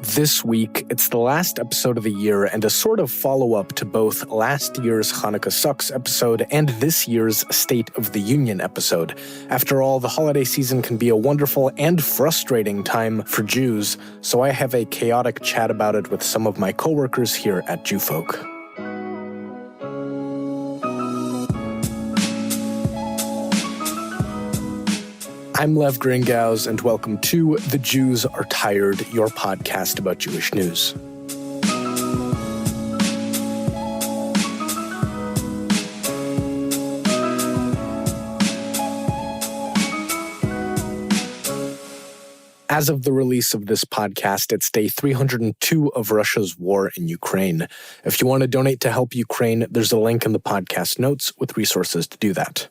This week, it's the last episode of the year and a sort of follow-up to both last year's Hannukah Sucks episode and this year's State of the Union episode. After all, the holiday season can be a wonderful and frustrating time for Jews, so I have a chaotic chat about it with some of my coworkers here at Jewfolk. I'm Lev Gringaus, and welcome to The Jews Are Tired, your podcast about Jewish news. As of the release of this podcast, it's day 302 of Russia's war in Ukraine. If you want to donate to help Ukraine, there's a link in the podcast notes with resources to do that.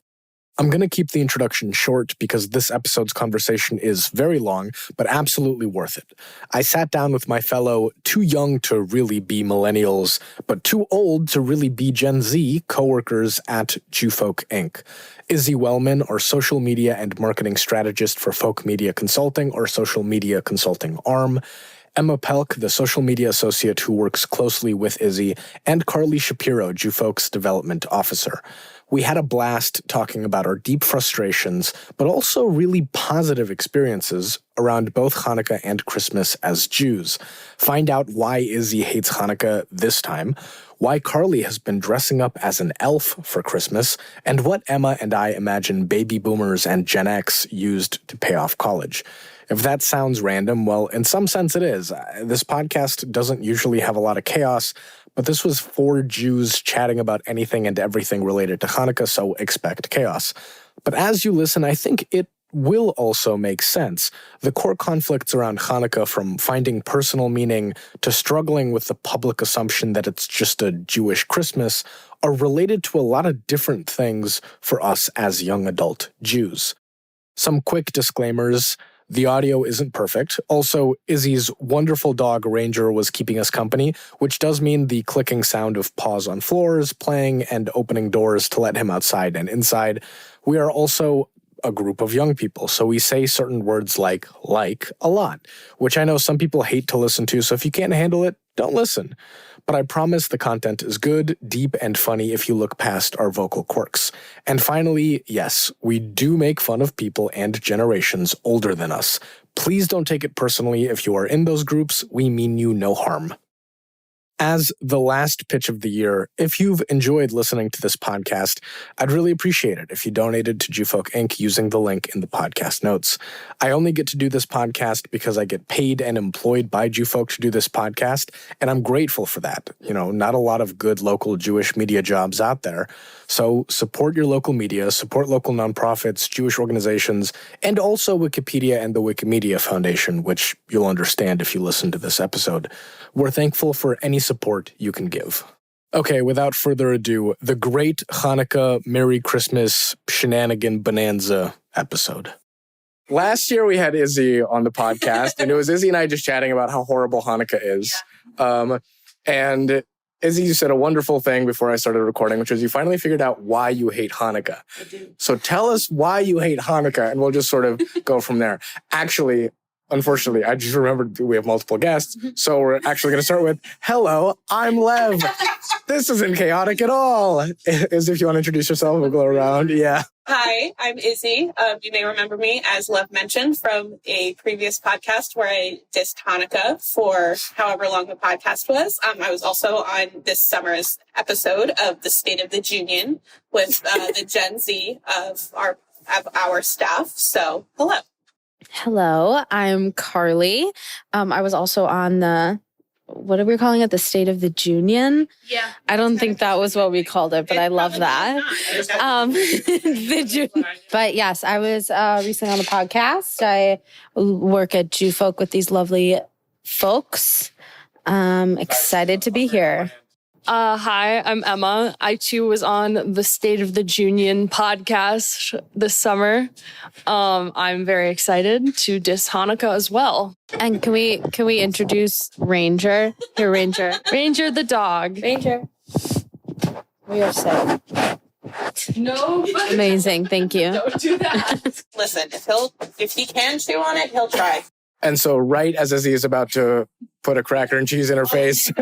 I'm going to keep the introduction short because this episode's conversation is very long, but absolutely worth it. I sat down with my fellow too young to really be millennials, but too old to really be Gen Z coworkers at Jewfolk Inc. Izzy Wellman, our social media and marketing strategist for Folk Media Consulting, or social media consulting arm, Emma Pelk, the social media associate who works closely with Izzy, and Carli Shapiro, Jewfolk's development officer. We had a blast talking about our deep frustrations, but also really positive experiences around both Hanukkah and Christmas as Jews. Find out why Izzy hates Hanukkah this time, why Carli has been dressing up as an elf for Christmas, and what Emma and I imagine baby boomers and Gen X used to pay off college. If that sounds random, well, in some sense it is. This podcast doesn't usually have a lot of chaos, but this was four Jews chatting about anything and everything related to Hanukkah, so expect chaos. But as you listen, I think it will also make sense. The core conflicts around Hanukkah, from finding personal meaning to struggling with the public assumption that it's just a Jewish Christmas, are related to a lot of different things for us as young adult Jews. Some quick disclaimers. The audio isn't perfect. Also, Izzy's wonderful dog, Ranger, was keeping us company, which does mean the clicking sound of paws on floors, playing, and opening doors to let him outside and inside. We are also a group of young people, so we say certain words like a lot, which I know some people hate to listen to, so if you can't handle it, don't listen. But I promise the content is good, deep, and funny if you look past our vocal quirks. And finally, yes, we do make fun of people and generations older than us. Please don't take it personally if you are in those groups. We mean you no harm. As the last pitch of the year, if you've enjoyed listening to this podcast, I'd really appreciate it if you donated to Jewfolk Inc. using the link in the podcast notes. I only get to do this podcast because I get paid and employed by Jewfolk to do this podcast, and I'm grateful for that. You know, not a lot of good local Jewish media jobs out there. So support your local media, support local nonprofits, Jewish organizations, and also Wikipedia and the Wikimedia Foundation, which you'll understand if you listen to this episode. We're thankful for any support you can give. Okay, without further ado, the great Hanukkah, Merry Christmas, Shenanigan Bonanza episode. Last year we had Izzy on the podcast, and it was Izzy and I just chatting about how horrible Hanukkah is. Yeah. And Izzy, you said a wonderful thing before I started recording, which was you finally figured out why you hate Hanukkah. I do. So tell us why you hate Hanukkah, and we'll just sort of go from there. Actually, unfortunately, I just remembered we have multiple guests, so we're actually going to start with, hello, I'm Lev. This isn't chaotic at all. Izzy, if you want to introduce yourself, we'll go around. Yeah. Hi, I'm Izzy. You may remember me, as Lev mentioned, from a previous podcast where I dissed Hanukkah for however long the podcast was. I was also on this summer's episode of the State of the Union with the Gen Z of our staff. So, hello. Hello, I'm Carli. I was also on the, what are we calling it? The State of the Union? Yeah. I don't think that was what we called it, but I love that. But yes, I was recently on the podcast. I work at Jewfolk with these lovely folks. Excited to be here. Hi, I'm Emma. I too was on the State of the Union podcast this summer. I'm very excited to diss Hanukkah as well. And can we introduce Ranger? Here, Ranger. Ranger the dog. Ranger. We are safe. No. Amazing. Thank you. Don't do that. Listen, if he can chew on it, he'll try. And so right as Izzy is about to put a cracker and cheese in her face.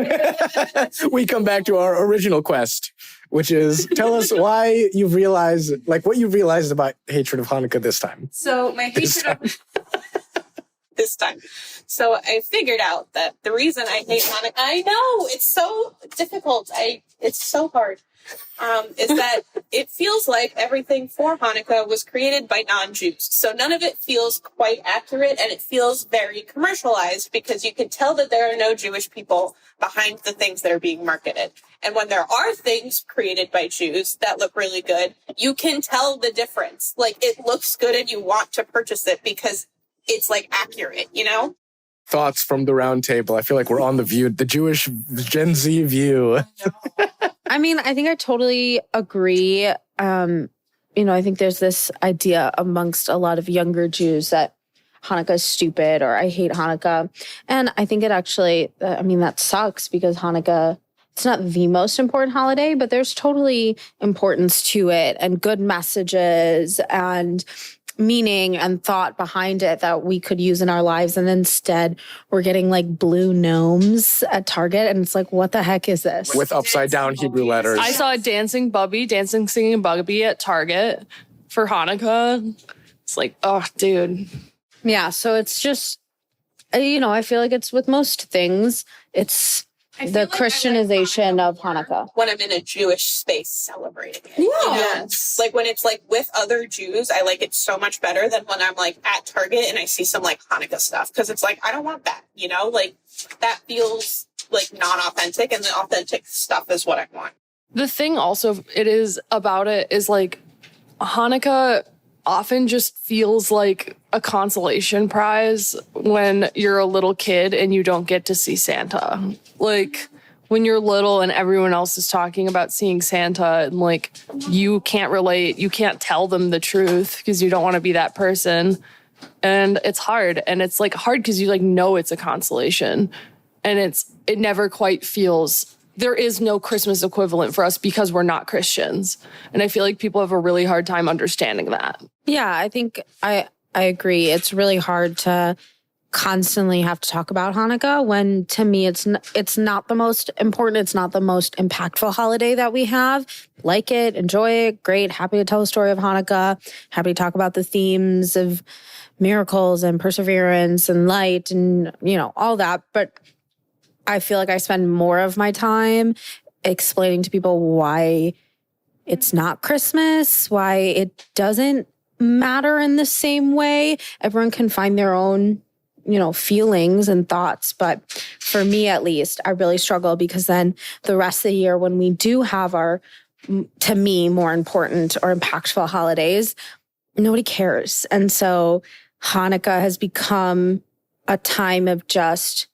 We come back to our original quest, which is tell us why you've realized, like what you've realized about hatred of Hanukkah this time. So my hatred of this time. So I figured out that the reason I hate Hanukkah, I know it's so difficult. It's so hard. Is that it feels like everything for Hanukkah was created by non-Jews. So none of it feels quite accurate, and it feels very commercialized because you can tell that there are no Jewish people behind the things that are being marketed. And when there are things created by Jews that look really good, you can tell the difference. Like, it looks good and you want to purchase it because it's like accurate, you know? Thoughts from the round table. I feel like we're on the View, the Jewish Gen Z View. I mean, I think I totally agree. I think there's this idea amongst a lot of younger Jews that Hanukkah is stupid or I hate Hanukkah. And I think it actually, that sucks because Hanukkah, it's not the most important holiday, but there's totally importance to it and good messages and meaning and thought behind it that we could use in our lives. And instead we're getting like blue gnomes at Target. And it's like, what the heck is this? With upside down Hebrew letters. I saw a dancing singing bubby at Target for Hanukkah. It's like, oh, dude. Yeah. So it's just, I feel like it's with most things, it's the Christianization of Hanukkah. When I'm in a Jewish space celebrating it. Yeah. Yes. Like when it's like with other Jews, I like it so much better than when I'm like at Target and I see some like Hanukkah stuff. Cause it's like, I don't want that, like that feels like non-authentic, and the authentic stuff is what I want. The thing also it is about it is like Hanukkah often just feels like a consolation prize when you're a little kid and you don't get to see Santa. Like when you're little and everyone else is talking about seeing Santa and like you can't relate, you can't tell them the truth because you don't want to be that person. And it's hard. And it's like hard because you like know it's a consolation. And it never quite feels, there is no Christmas equivalent for us because we're not Christians. And I feel like people have a really hard time understanding that. Yeah, I think I agree. It's really hard to constantly have to talk about Hanukkah when, to me, it's not the most important. It's not the most impactful holiday that we have. Like it, enjoy it, great. Happy to tell the story of Hanukkah. Happy to talk about the themes of miracles and perseverance and light and, all that. But I feel like I spend more of my time explaining to people why it's not Christmas, why it doesn't matter in the same way. Everyone can find their own, feelings and thoughts. But for me, at least, I really struggle because then the rest of the year, when we do have our, to me, more important or impactful holidays, nobody cares. And so Hanukkah has become a time of just,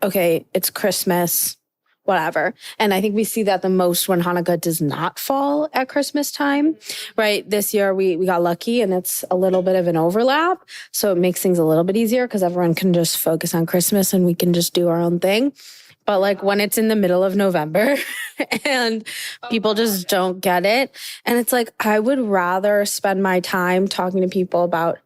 okay, it's Christmas, whatever. And I think we see that the most when Hanukkah does not fall at Christmas time, right? This year we got lucky and it's a little bit of an overlap. So it makes things a little bit easier because everyone can just focus on Christmas and we can just do our own thing. But like when it's in the middle of November and people just don't get it. And it's like, I would rather spend my time talking to people about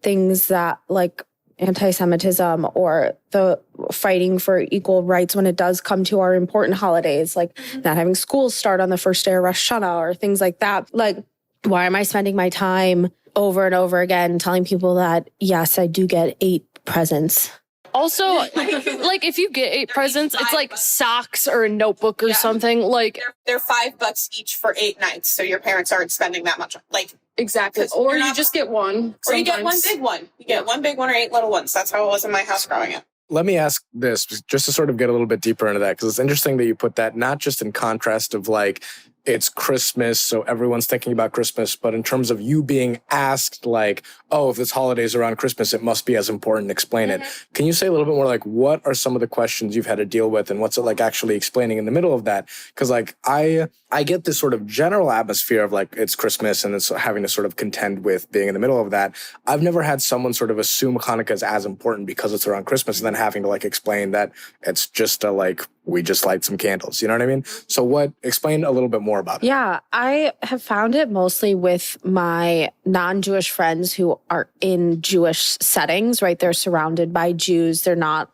things that like anti-Semitism or the fighting for equal rights when it does come to our important holidays, like not having schools start on the first day of Rosh Hashanah or things like that. Like, why am I spending my time over and over again telling people that, yes, I do get 8 presents? Also, like if you get 8 presents, it's like socks or a notebook or something. Like they're $5 each for 8 nights, so your parents aren't spending that much. Like exactly, or you just get one, or you get one big one. You get one big one or 8 little ones. That's how it was in my house growing up. Let me ask this, just to sort of get a little bit deeper into that, because it's interesting that you put that not just in contrast of like, it's Christmas, so everyone's thinking about Christmas, but in terms of you being asked like, oh, if this holiday's around Christmas, it must be as important, explain it. Can you say a little bit more like, what are some of the questions you've had to deal with and what's it like actually explaining in the middle of that? Because like, I get this sort of general atmosphere of like, it's Christmas and it's having to sort of contend with being in the middle of that. I've never had someone sort of assume Hanukkah is as important because it's around Christmas and then having to like explain that it's just a like we just light some candles. You know what I mean? So explain a little bit more about it. Yeah, I have found it mostly with my non-Jewish friends who are in Jewish settings, right? They're surrounded by Jews. They're not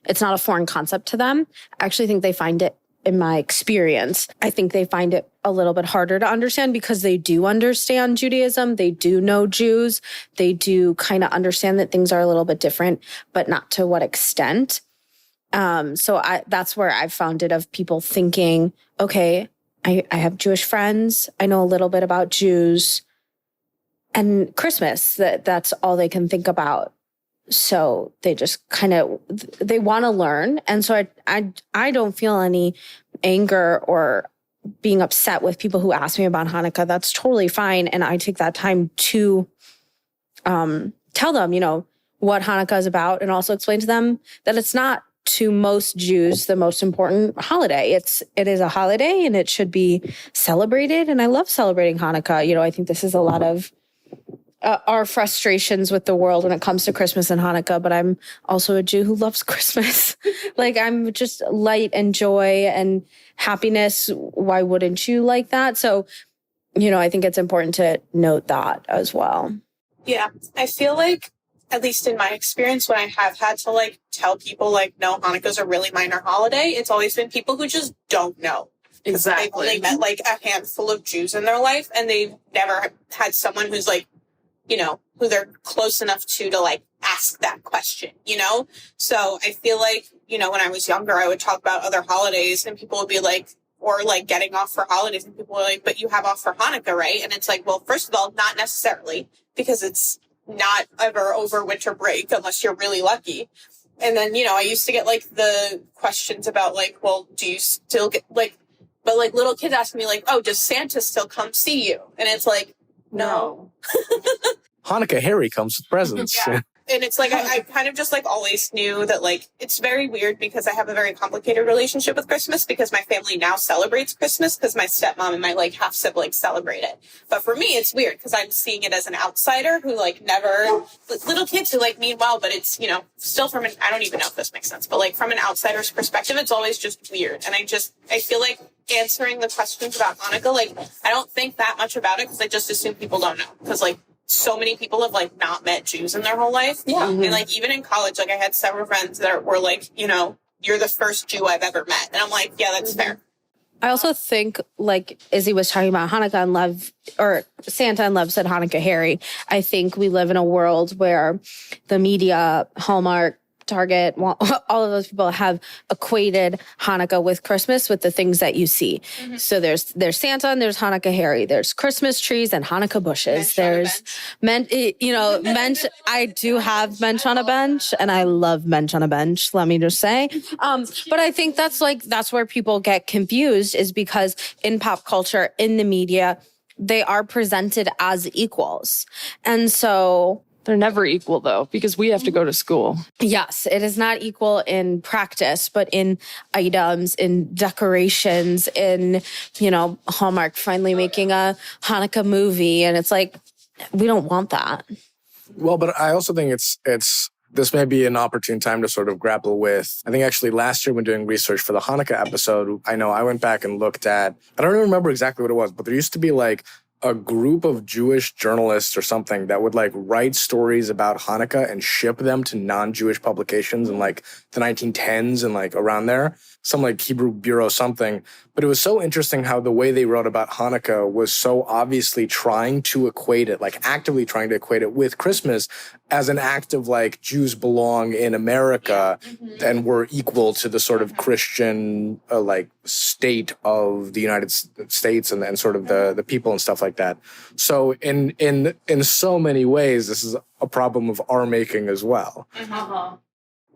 it's not a foreign concept to them. I actually think they find it, in my experience, I think they find it a little bit harder to understand because they do understand Judaism. They do know Jews. They do kind of understand that things are a little bit different, but not to what extent. So that's where I've found it, of people thinking, okay, I have Jewish friends. I know a little bit about Jews and Christmas. That's all they can think about. So they just they want to learn. And so I don't feel any anger or being upset with people who ask me about Hanukkah. That's totally fine. And I take that time to tell them, what Hanukkah is about, and also explain to them that it's not, to most Jews, the most important holiday. It is a holiday and it should be celebrated. And I love celebrating Hanukkah. I think this is a lot of our frustrations with the world when it comes to Christmas and Hanukkah, but I'm also a Jew who loves Christmas. I'm just light and joy and happiness. Why wouldn't you like that? So, I think it's important to note that as well. Yeah, I feel like, at least in my experience, when I have had to tell people no, Hanukkah's a really minor holiday, it's always been people who just don't know. Exactly. They've only met a handful of Jews in their life, and they've never had someone who's who they're close enough to ask that question, So I feel when I was younger, I would talk about other holidays and people would be or getting off for holidays, and people were but you have off for Hanukkah, right? And it's well, first of all, not necessarily, because it's not ever over winter break unless you're really lucky. And then, I used to get the questions about well, do you still get but little kids ask me oh, does Santa still come see you? And it's no. Hannukah Harry comes with presents. Yeah. And it's I kind of just always knew that it's very weird because I have a very complicated relationship with Christmas because my family now celebrates Christmas because my stepmom and my half siblings celebrate it. But for me, it's weird because I'm seeing it as an outsider who never, little kids who mean well, but it's, still from I don't even know if this makes sense, but from an outsider's perspective, it's always just weird. And I feel answering the questions about Hanukkah, I don't think that much about it because I just assume people don't know because so many people have not met Jews in their whole life. Yeah. Mm-hmm. And even in college, I had several friends that were you're the first Jew I've ever met. And I'm yeah, that's fair. I also think Izzy was talking about Hanukkah and love, or Santa and love said Hannukah Harry. I think we live in a world where the media, Hallmark, Target, all of those people have equated Hanukkah with Christmas with the things that you see. Mm-hmm. So there's Santa and there's Hannukah Harry. There's Christmas trees and Hanukkah bushes. There's mensch. I do have mensch on a bench, and I love mensch on a bench. Let me just say. But I think that's where people get confused, is because in pop culture, in the media, they are presented as equals, and so. They're never equal, though, because we have to go to school. Yes, it is not equal in practice, but in items, in decorations, in, Hallmark finally making a Hanukkah movie. And it's we don't want that. Well, but I also think this may be an opportune time to sort of grapple with, I think actually last year when doing research for the Hanukkah episode, I know I went back and looked at, I don't even remember exactly what it was, but there used to be a group of Jewish journalists or something that would write stories about Hanukkah and ship them to non-Jewish publications in the 1910s and around there, some Hebrew Bureau something. But it was so interesting how the way they wrote about Hanukkah was so obviously trying to equate it, actively trying to equate it with Christmas as an act of Jews belong in America and we're equal to the sort of Christian state of the United States and sort of the people and stuff like that. So in so many ways, this is a problem of our making as well. Mm-hmm.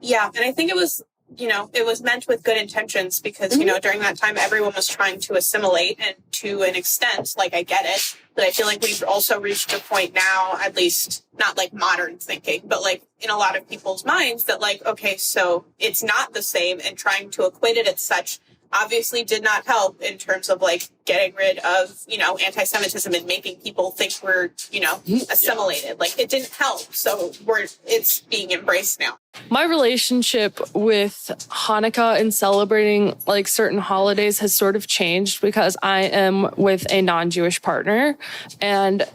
Yeah, and I think it was meant with good intentions because, during that time, everyone was trying to assimilate, and to an extent, I get it, but I feel we've also reached a point now, at least not modern thinking, but in a lot of people's minds that okay, so it's not the same, and trying to equate it as such, obviously did not help in terms of like getting rid of, anti-Semitism and making people think we're, assimilated. Like it didn't help. So it's being embraced now. My relationship with Hanukkah and celebrating like certain holidays has sort of changed because I am with a non-Jewish partner, and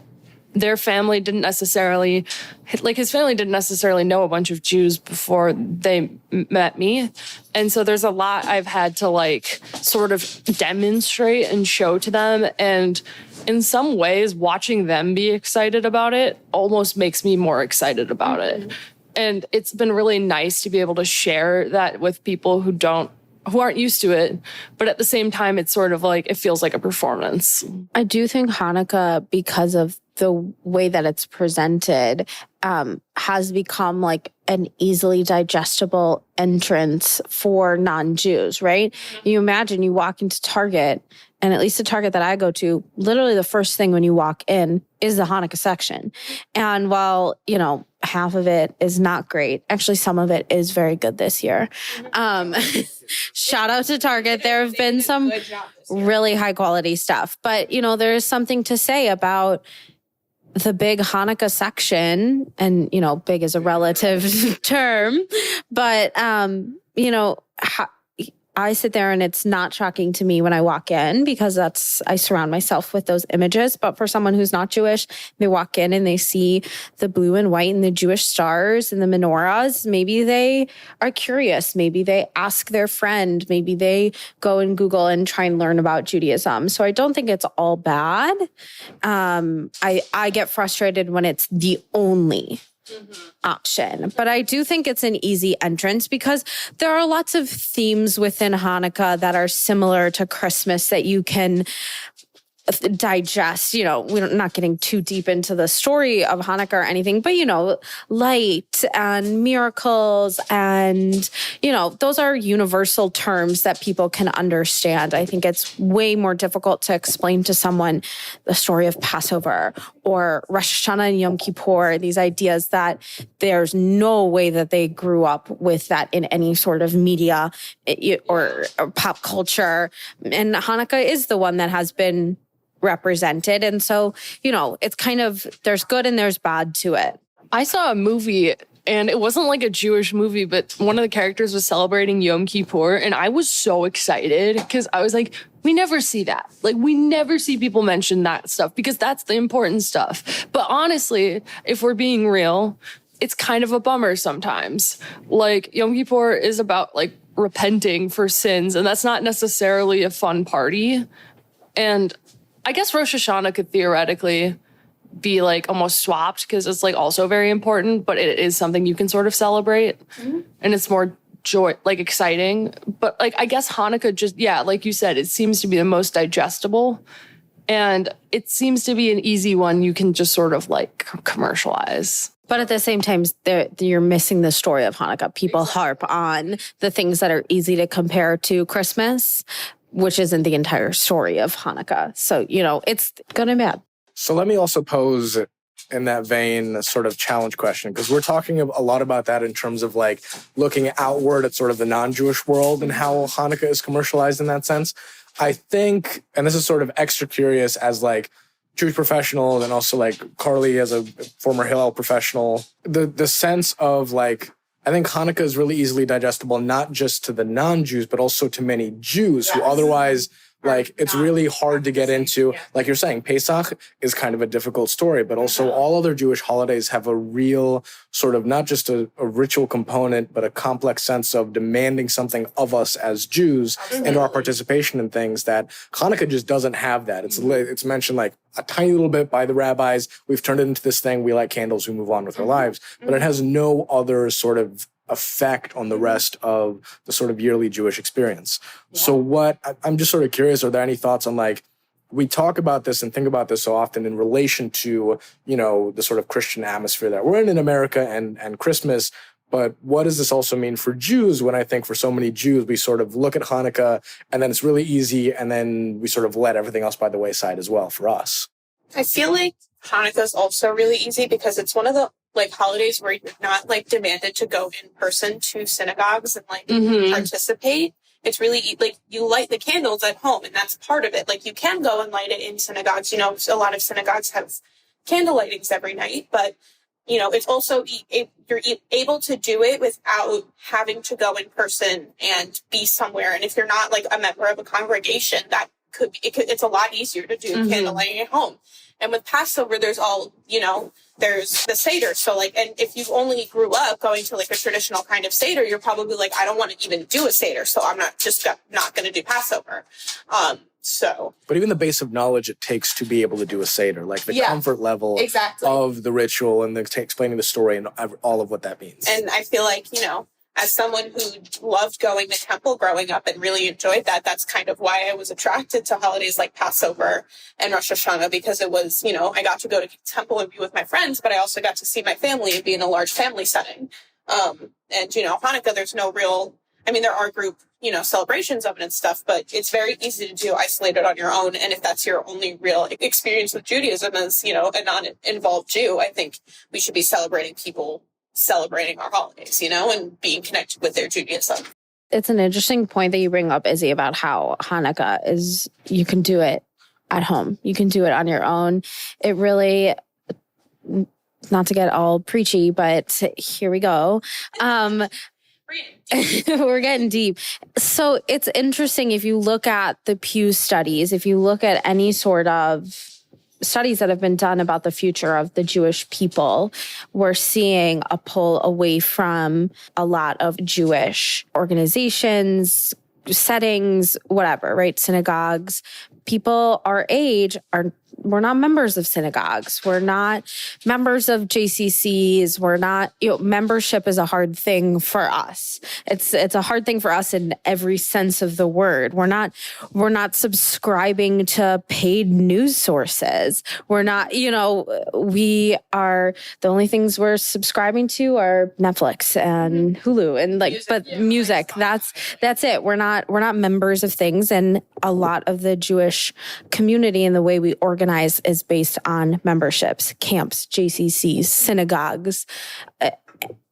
their family didn't necessarily, his family didn't necessarily know a bunch of Jews before they met me. And so there's a lot I've had to like sort of demonstrate and show to them. And in some ways, watching them be excited about it almost makes me more excited about it. And it's been really nice to be able to share that with people who aren't used to it. But at the same time, it's sort of like, it feels like a performance. I do think Hanukkah, because of the way that it's presented, has become like an easily digestible entrance for non-Jews, right? You imagine you walk into Target, and at least the Target that I go to, literally the first thing when you walk in is the Hannukah section. And while, half of it is not great, actually some of it is very good this year. Shout out to Target. There have been some really high quality stuff. But, there is something to say about the big Hannukah section, and, big is a relative term, but, I sit there and it's not shocking to me when I walk in because I surround myself with those images. But for someone who's not Jewish, they walk in and they see the blue and white and the Jewish stars and the menorahs. Maybe they are curious. Maybe they ask their friend. Maybe they go and Google and try and learn about Judaism. So I don't think it's all bad. I get frustrated when it's the only option. But I do think it's an easy entrance because there are lots of themes within Hanukkah that are similar to Christmas that you can digest. We're not getting too deep into the story of Hanukkah or anything, but light and miracles and, those are universal terms that people can understand. I think it's way more difficult to explain to someone the story of Passover or Rosh Hashanah and Yom Kippur, these ideas that there's no way that they grew up with that in any sort of media or pop culture. And Hanukkah is the one that has been represented. And so, it's kind of, there's good and there's bad to it. I saw a movie, and it wasn't like a Jewish movie, but one of the characters was celebrating Yom Kippur, and I was so excited because I was like, we never see that. Like, we never see people mention that stuff because that's the important stuff. But honestly, if we're being real, it's kind of a bummer sometimes. Like, Yom Kippur is about like repenting for sins, and that's not necessarily a fun party. And I guess Rosh Hashanah could theoretically be like almost swapped because it's like also very important, but it is something you can sort of celebrate and it's more joy, like exciting. But like, I guess Hanukkah just, like you said, it seems to be the most digestible, and it seems to be an easy one you can just sort of like commercialize. But at the same time, you're missing the story of Hanukkah. People harp on the things that are easy to compare to Christmas, which isn't the entire story of Hanukkah. So, it's good and bad. So let me also pose in that vein a sort of challenge question, because we're talking a lot about that in terms of like looking outward at sort of the non-Jewish world and how Hanukkah is commercialized in that sense. I think, and this is sort of extra curious as like Jewish professional and also like Carli as a former Hillel professional, the sense of like, I think Hanukkah is really easily digestible, not just to the non-Jews, but also to many Jews who otherwise, like, it's really hard to get into. Like you're saying, Pesach is kind of a difficult story, but also all other Jewish holidays have a real sort of not just a ritual component, but a complex sense of demanding something of us as Jews and our participation in things that Hanukkah just doesn't have that. It's mentioned like a tiny little bit by the rabbis. We've turned it into this thing. We light candles. We move on with our lives. But it has no other sort of effect on the rest of the sort of yearly Jewish experience. So I'm just sort of curious, are there any thoughts on like, we talk about this and think about this so often in relation to, the sort of Christian atmosphere that we're in America and Christmas, but what does this also mean for Jews when I think for so many Jews, we sort of look at Hanukkah and then it's really easy and then we sort of let everything else by the wayside as well for us? I feel like Hanukkah is also really easy because it's one of the like holidays where you're not like demanded to go in person to synagogues and like participate. it's really like you light the candles at home, and that's part of it. Like you can go and light it in synagogues. A lot of synagogues have candle lightings every night, but it's also you're able to do it without having to go in person and be somewhere. And if you're not like a member of a congregation, it's a lot easier to do candle lighting at home. And with Passover, there's there's the Seder. So like, and if you only grew up going to like a traditional kind of Seder, you're probably like, I don't want to even do a Seder. So I'm not going to do Passover. But even the base of knowledge it takes to be able to do a Seder, like the comfort level of the ritual and explaining the story and all of what that means. And I feel like, as someone who loved going to temple growing up and really enjoyed that, that's kind of why I was attracted to holidays like Passover and Rosh Hashanah, because it was, I got to go to temple and be with my friends, but I also got to see my family and be in a large family setting. And Hanukkah, there's no real, there are group, celebrations of it and stuff, but it's very easy to do isolated on your own. And if that's your only real experience with Judaism as, a non-involved Jew, I think we should be celebrating people celebrating our holidays, and being connected with their Judaism. It's an interesting point that you bring up, Izzy, about how Hanukkah is, you can do it at home. You can do it on your own. It really, not to get all preachy, but here we go. We're getting deep. So it's interesting if you look at the Pew studies, if you look at any sort of studies that have been done about the future of the Jewish people, we're seeing a pull away from a lot of Jewish organizations, settings, whatever, right? Synagogues. People our age we're not members of synagogues. We're not members of JCCs. We're not, membership is a hard thing for us. It's a hard thing for us in every sense of the word. We're not subscribing to paid news sources. We're not, we are, the only things we're subscribing to are Netflix and Hulu and music. That's it. We're not members of things. And a lot of the Jewish community and the way we organize is based on memberships, camps, JCCs, synagogues,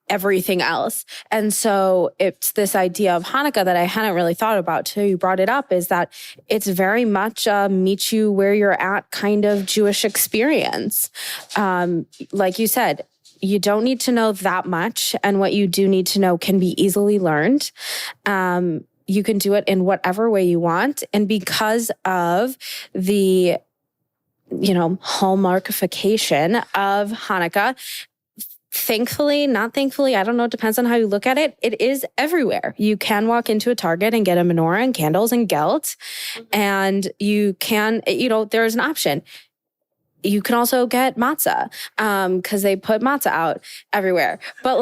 everything else. And so it's this idea of Hanukkah that I hadn't really thought about till you brought it up, is that it's very much a meet you where you're at kind of Jewish experience. Like you said, you don't need to know that much, and what you do need to know can be easily learned. You can do it in whatever way you want. And because of the hallmarkification of Hanukkah, thankfully, not thankfully, I don't know, it depends on how you look at it. It is everywhere. You can walk into a Target and get a menorah and candles and gelt, and you can, there's an option. You can also get matzah, because they put matzah out everywhere. But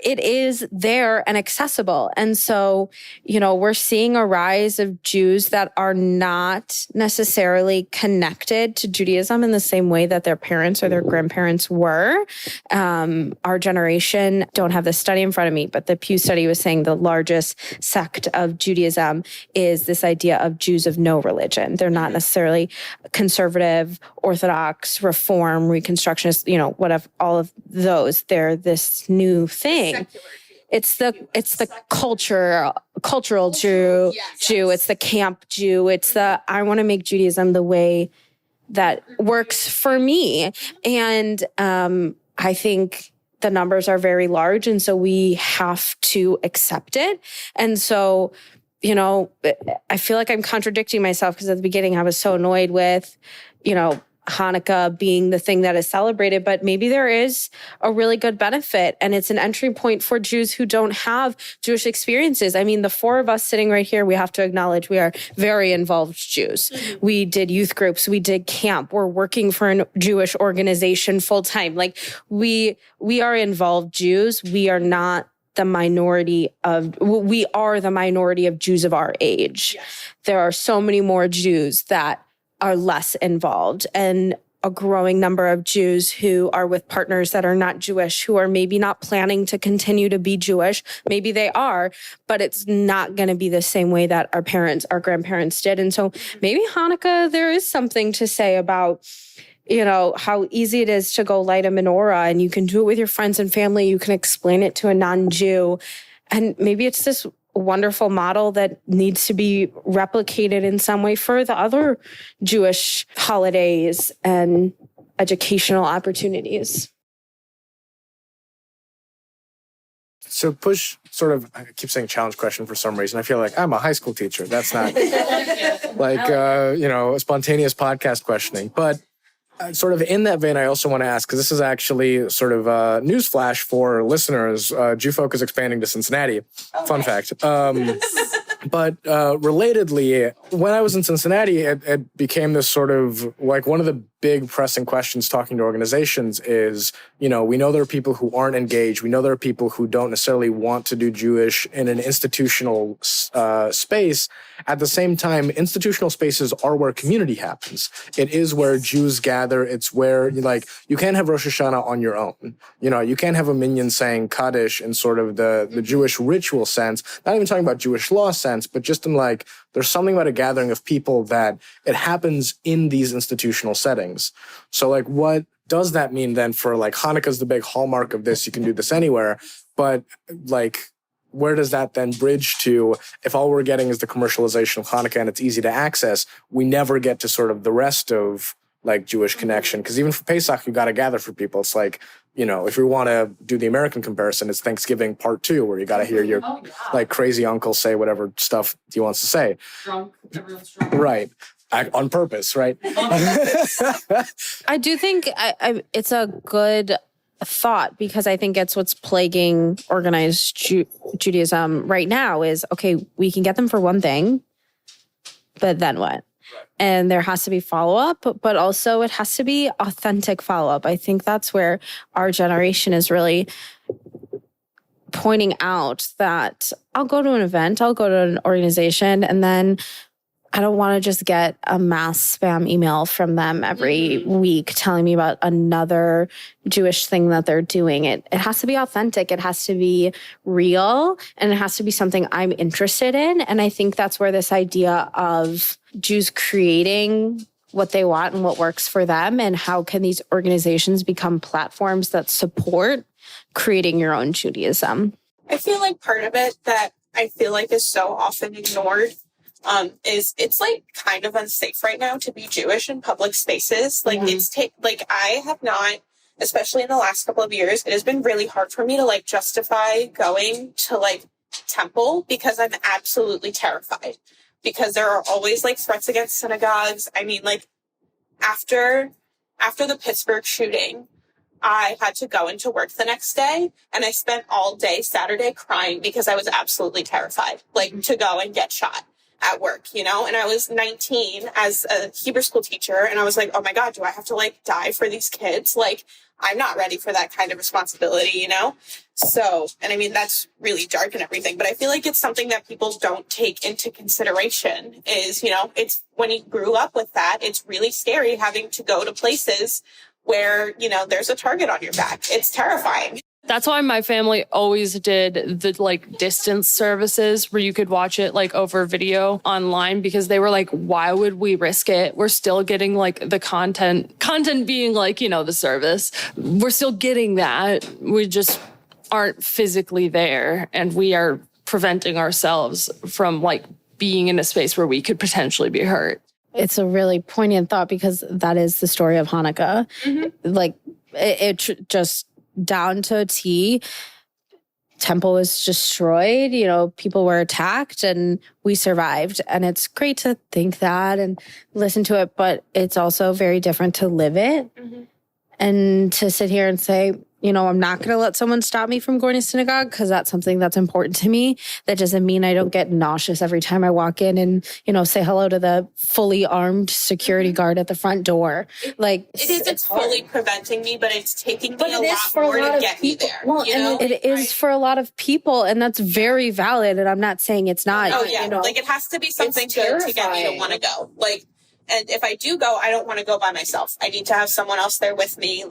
it is there and accessible. And so, we're seeing a rise of Jews that are not necessarily connected to Judaism in the same way that their parents or their grandparents were. Our generation, don't have this study in front of me, but the Pew study was saying the largest sect of Judaism is this idea of Jews of no religion. They're not necessarily conservative, Orthodox, Reform, Reconstructionist, whatever, all of those. They're this new thing. It's the cultural Jew. It's the camp Jew. It's the, I want to make Judaism the way that works for me. And I think the numbers are very large. And so we have to accept it. And so, I feel like I'm contradicting myself, because at the beginning I was so annoyed with, Hanukkah being the thing that is celebrated, but maybe there is a really good benefit, and it's an entry point for Jews who don't have Jewish experiences. The four of us sitting right here, we have to acknowledge we are very involved Jews. Mm-hmm. We did youth groups, we did camp, we're working for a Jewish organization full time. We are involved Jews. We are not we are the minority of Jews of our age. Yes. There are so many more Jews that are less involved, and a growing number of Jews who are with partners that are not Jewish, who are maybe not planning to continue to be Jewish. Maybe they are, but it's not going to be the same way that our parents, our grandparents did. And so maybe Hanukkah, there is something to say about, how easy it is to go light a menorah, and you can do it with your friends and family. You can explain it to a non-Jew. And maybe it's this wonderful model that needs to be replicated in some way for the other Jewish holidays and educational opportunities. So push sort of, I keep saying challenge question for some reason. I feel like I'm a high school teacher. That's not a spontaneous podcast questioning. But sort of in that vein, I also want to ask, because this is actually sort of a news flash for listeners. Jewfolk is expanding to Cincinnati. Okay. Fun fact. But relatedly, when I was in Cincinnati, it became this sort of like one of the big pressing questions talking to organizations is, we know there are people who aren't engaged. We know there are people who don't necessarily want to do Jewish in an institutional space. At the same time, institutional spaces are where community happens. It is where Jews gather. It's where, you can't have Rosh Hashanah on your own. You can't have a minyan saying Kaddish in sort of the Jewish ritual sense, not even talking about Jewish law sense, but just in there's something about a gathering of people that it happens in these institutional settings. So what does that mean then for Hanukkah's the big hallmark of this? You can do this anywhere, but where does that then bridge to if all we're getting is the commercialization of Hanukkah and it's easy to access, we never get to sort of the rest of Jewish connection? Because even for Pesach, you got to gather for people. It's if we want to do the American comparison, it's Thanksgiving part 2, where you got to hear your crazy uncle say whatever stuff he wants to say. Drunk, everyone's drunk. Right. On purpose, right? I do think it's a good thought, because I think it's what's plaguing organized Judaism right now is, okay, we can get them for one thing, but then what? And there has to be follow-up, but also it has to be authentic follow-up. I think that's where our generation is really pointing out that I'll go to an event, I'll go to an organization, and then I don't want to just get a mass spam email from them every week telling me about another Jewish thing that they're doing. It has to be authentic. It has to be real, and it has to be something I'm interested in. And I think that's where this idea of Jews creating what they want and what works for them, and how can these organizations become platforms that support creating your own Judaism. I feel like part of it that I feel like is so often ignored is it's kind of unsafe right now to be Jewish in public spaces. I have not, especially in the last couple of years, it has been really hard for me to justify going to temple, because I'm absolutely terrified, because there are always threats against synagogues. I mean, after the Pittsburgh shooting, I had to go into work the next day, and I spent all day Saturday crying because I was absolutely terrified, to go and get shot at work, and I was 19 as a Hebrew school teacher, and I was like, oh my God, do I have to die for these kids? I'm not ready for that kind of responsibility, So, and I mean, that's really dark and everything, but I feel like it's something that people don't take into consideration is, it's when you grew up with that, it's really scary having to go to places where, there's a target on your back. It's terrifying. That's why my family always did the distance services where you could watch it over video online, because they were why would we risk it? We're still getting the content being the service. We're still getting that. We just aren't physically there, and we are preventing ourselves from being in a space where we could potentially be hurt. It's a really poignant thought, because that is the story of Hanukkah. It just down to a T. Temple was destroyed, people were attacked, and we survived. And it's great to think that and listen to it, but it's also very different to live it. And to sit here and say, I'm not going to let someone stop me from going to synagogue because that's something that's important to me. That doesn't mean I don't get nauseous every time I walk in and, say hello to the fully armed security guard at the front door. It's fully preventing me, but it's taking me a lot more to get me there. Well, and it is for a lot of people, and that's very valid. And I'm not saying it's not. Oh, yeah. It has to be something good to get me to want to go. And if I do go, I don't want to go by myself. I need to have someone else there with me,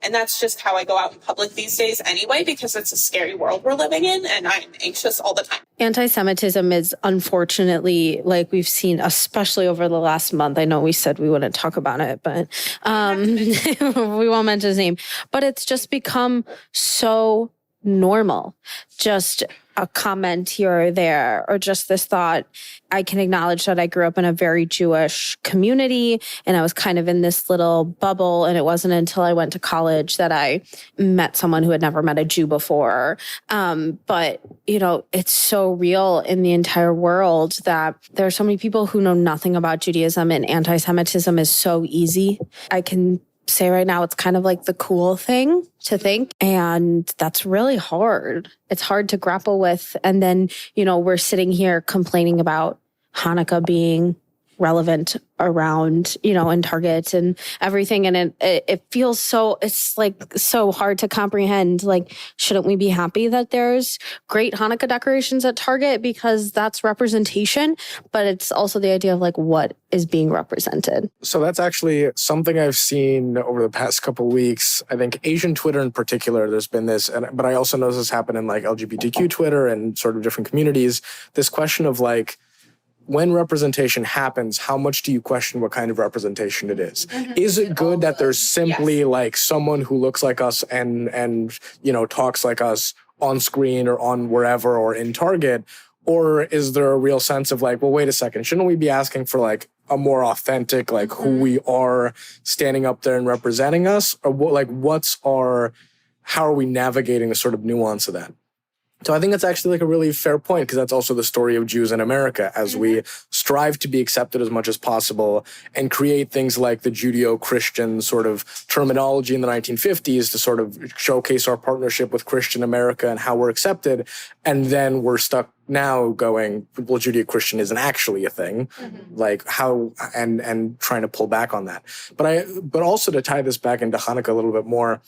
And that's just how I go out in public these days anyway, because it's a scary world we're living in and I'm anxious all the time. Anti-Semitism is unfortunately, like we've seen, especially over the last month. I know we said we wouldn't talk about it, but we won't mention his name. But it's just become so normal. Just a comment here or there, or just this thought. I can acknowledge that I grew up in a very Jewish community and I was kind of in this little bubble. And it wasn't until I went to college that I met someone who had never met a Jew before. But, you know, it's so real in the entire world that there are so many people who know nothing about Judaism, and anti-Semitism is so easy. I can say right now it's kind of like the cool thing to think. And that's really hard. It's hard to grapple with. And then, you know, we're sitting here complaining about Hannukah being relevant around, you know, in Target and everything. And it feels so, it's like so hard to comprehend. Like, shouldn't we be happy that there's great Hannukah decorations at Target because that's representation? But it's also the idea of like, what is being represented? So that's actually something I've seen over the past couple of weeks. I think Asian Twitter in particular, there's been this, but I also know this happen in like LGBTQ Twitter and sort of different communities. This question of like, when representation happens, how much do you question what kind of representation it is? Mm-hmm. Is it good that there's simply like someone who looks like us and you know talks like us on screen or on wherever or in Target? Or is there a real sense of like, well, wait a second, shouldn't we be asking for like a more authentic, like who we are standing up there and representing us? Or what, like how are we navigating the sort of nuance of that? So I think that's actually like a really fair point, because that's also the story of Jews in America as we strive to be accepted as much as possible and create things like the Judeo-Christian sort of terminology in the 1950s to sort of showcase our partnership with Christian America and how we're accepted. And then we're stuck now going, well, Judeo-Christian isn't actually a thing, like how, and trying to pull back on that. But also to tie this back into Hannukah a little bit more,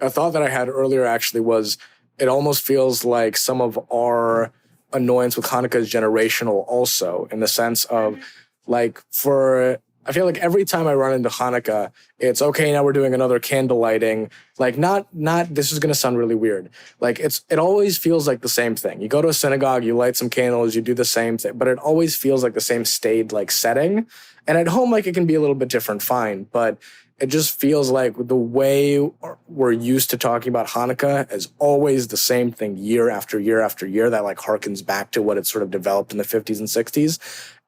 a thought that I had earlier actually was, it almost feels like some of our annoyance with Hannukah is generational also, in the sense of like I feel like every time I run into Hannukah, it's okay, now we're doing another candle lighting. Like not, this is going to sound really weird. Like it always feels like the same thing. You go to a synagogue, you light some candles, you do the same thing, but it always feels like the same staid like setting. And at home, like it can be a little bit different, fine. But it just feels like the way we're used to talking about Hannukah is always the same thing year after year after year that like harkens back to what it sort of developed in the 50s and 60s.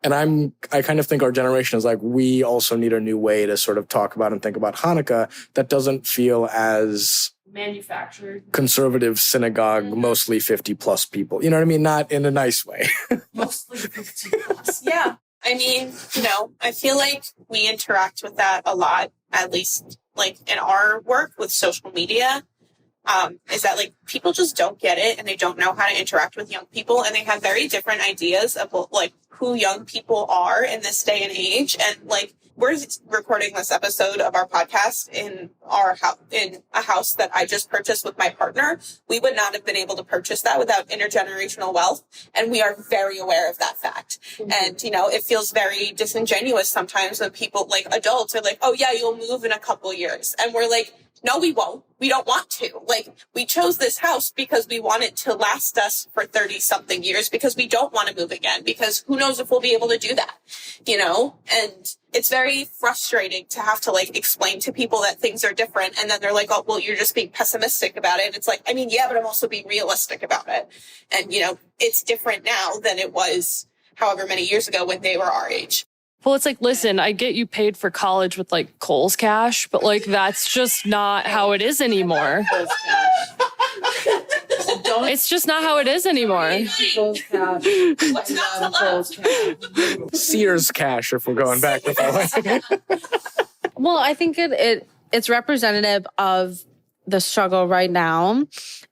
And I kind of think our generation is like, we also need a new way to sort of talk about and think about Hannukah that doesn't feel as manufactured, conservative synagogue, mostly 50 plus people. You know what I mean? Not in a nice way. Mostly 50 plus. Yeah. I mean, you know, I feel like we interact with that a lot, at least like in our work with social media, is that like people just don't get it and they don't know how to interact with young people, and they have very different ideas of like who young people are in this day and age. And like, we're recording this episode of our podcast in our house, in a house that I just purchased with my partner. We would not have been able to purchase that without intergenerational wealth. And we are very aware of that fact. Mm-hmm. And, you know, it feels very disingenuous sometimes when people like adults are like, oh yeah, you'll move in a couple years. And we're like, no, we won't. We don't want to. Like, we chose this house because we want it to last us for 30 something years, because we don't want to move again, because who knows if we'll be able to do that, you know? And it's very frustrating to have to like explain to people that things are different. And then they're like, oh, well, you're just being pessimistic about it. And it's like, I mean, yeah, but I'm also being realistic about it. And, you know, it's different now than it was however many years ago when they were our age. Well, it's like, listen, I get you paid for college with like Kohl's cash, but like that's just not how it is anymore. It's just not how it is anymore. What's not to love? Sears cash, if we're going back with that way. Well, I think it's representative of the struggle right now.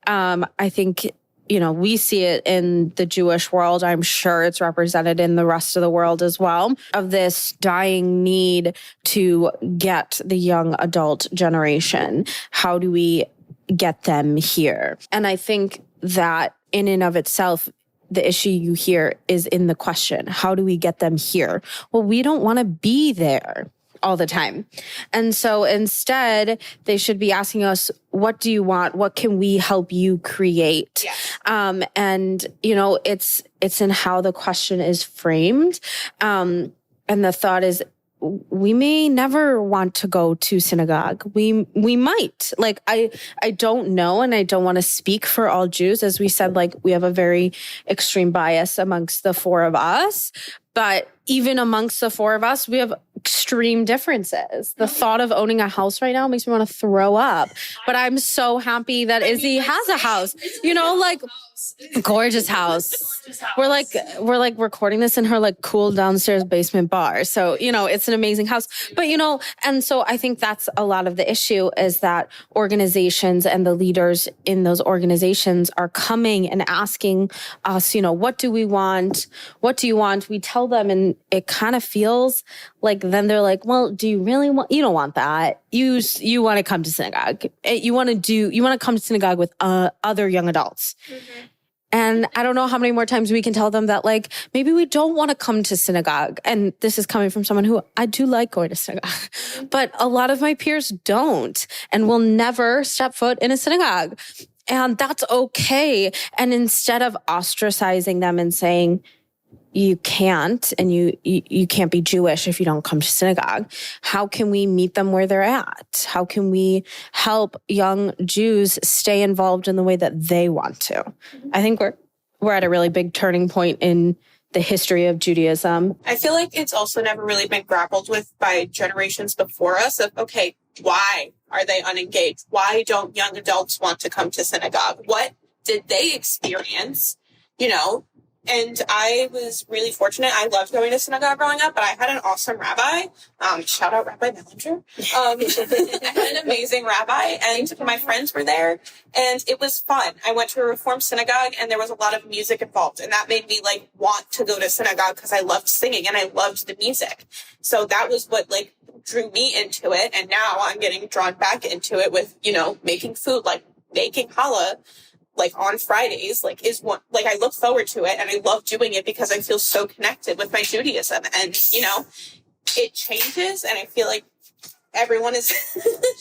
I think, you know, we see it in the Jewish world. I'm sure it's represented in the rest of the world as well, of this dying need to get the young adult generation. How do we get them here? And I think that in and of itself, the issue you hear is in the question, how do we get them here? Well, we don't want to be there. all the time. And so instead, they should be asking us, what do you want? What can we help you create? Yes. And, you know, it's in how the question is framed. And the thought is, we may never want to go to synagogue. We might. Like, I don't know, and I don't want to speak for all Jews. As we said, like, we have a very extreme bias amongst the four of us. But even amongst the four of us, we have extreme differences. The thought of owning a house right now makes me want to throw up. But I'm so happy that Izzy has a house. You know, like, gorgeous house. We're like recording this in her like cool downstairs basement bar. So, you know, it's an amazing house. But, you know, and so I think that's a lot of the issue is that organizations and the leaders in those organizations are coming and asking us, you know, what do we want? What do you want? We tell them, and it kind of feels like then they're like, well, do you really want, you don't want that. You want to come to synagogue. You want to come to synagogue with other young adults. Mm-hmm. And I don't know how many more times we can tell them that, like, maybe we don't want to come to synagogue. And this is coming from someone who I do like going to synagogue. But a lot of my peers don't and will never step foot in a synagogue. And that's okay. And instead of ostracizing them and saying, you can't, and you can't be Jewish if you don't come to synagogue, how can we meet them where they're at? How can we help young Jews stay involved in the way that they want to? I think we're at a really big turning point in the history of Judaism. I feel like it's also never really been grappled with by generations before us of, okay, why are they unengaged? Why don't young adults want to come to synagogue? What did they experience? You know, and I was really fortunate. I loved going to synagogue growing up, but I had an awesome rabbi. Shout out Rabbi Bellinger. I had an amazing rabbi, and my friends were there, and it was fun. I went to a Reform synagogue, and there was a lot of music involved, and that made me like want to go to synagogue because I loved singing and I loved the music. So that was what like drew me into it, and now I'm getting drawn back into it with, you know, making food, like baking challah, like on Fridays, like is one, like I look forward to it and I love doing it because I feel so connected with my Judaism. And, you know, it changes, and I feel like everyone is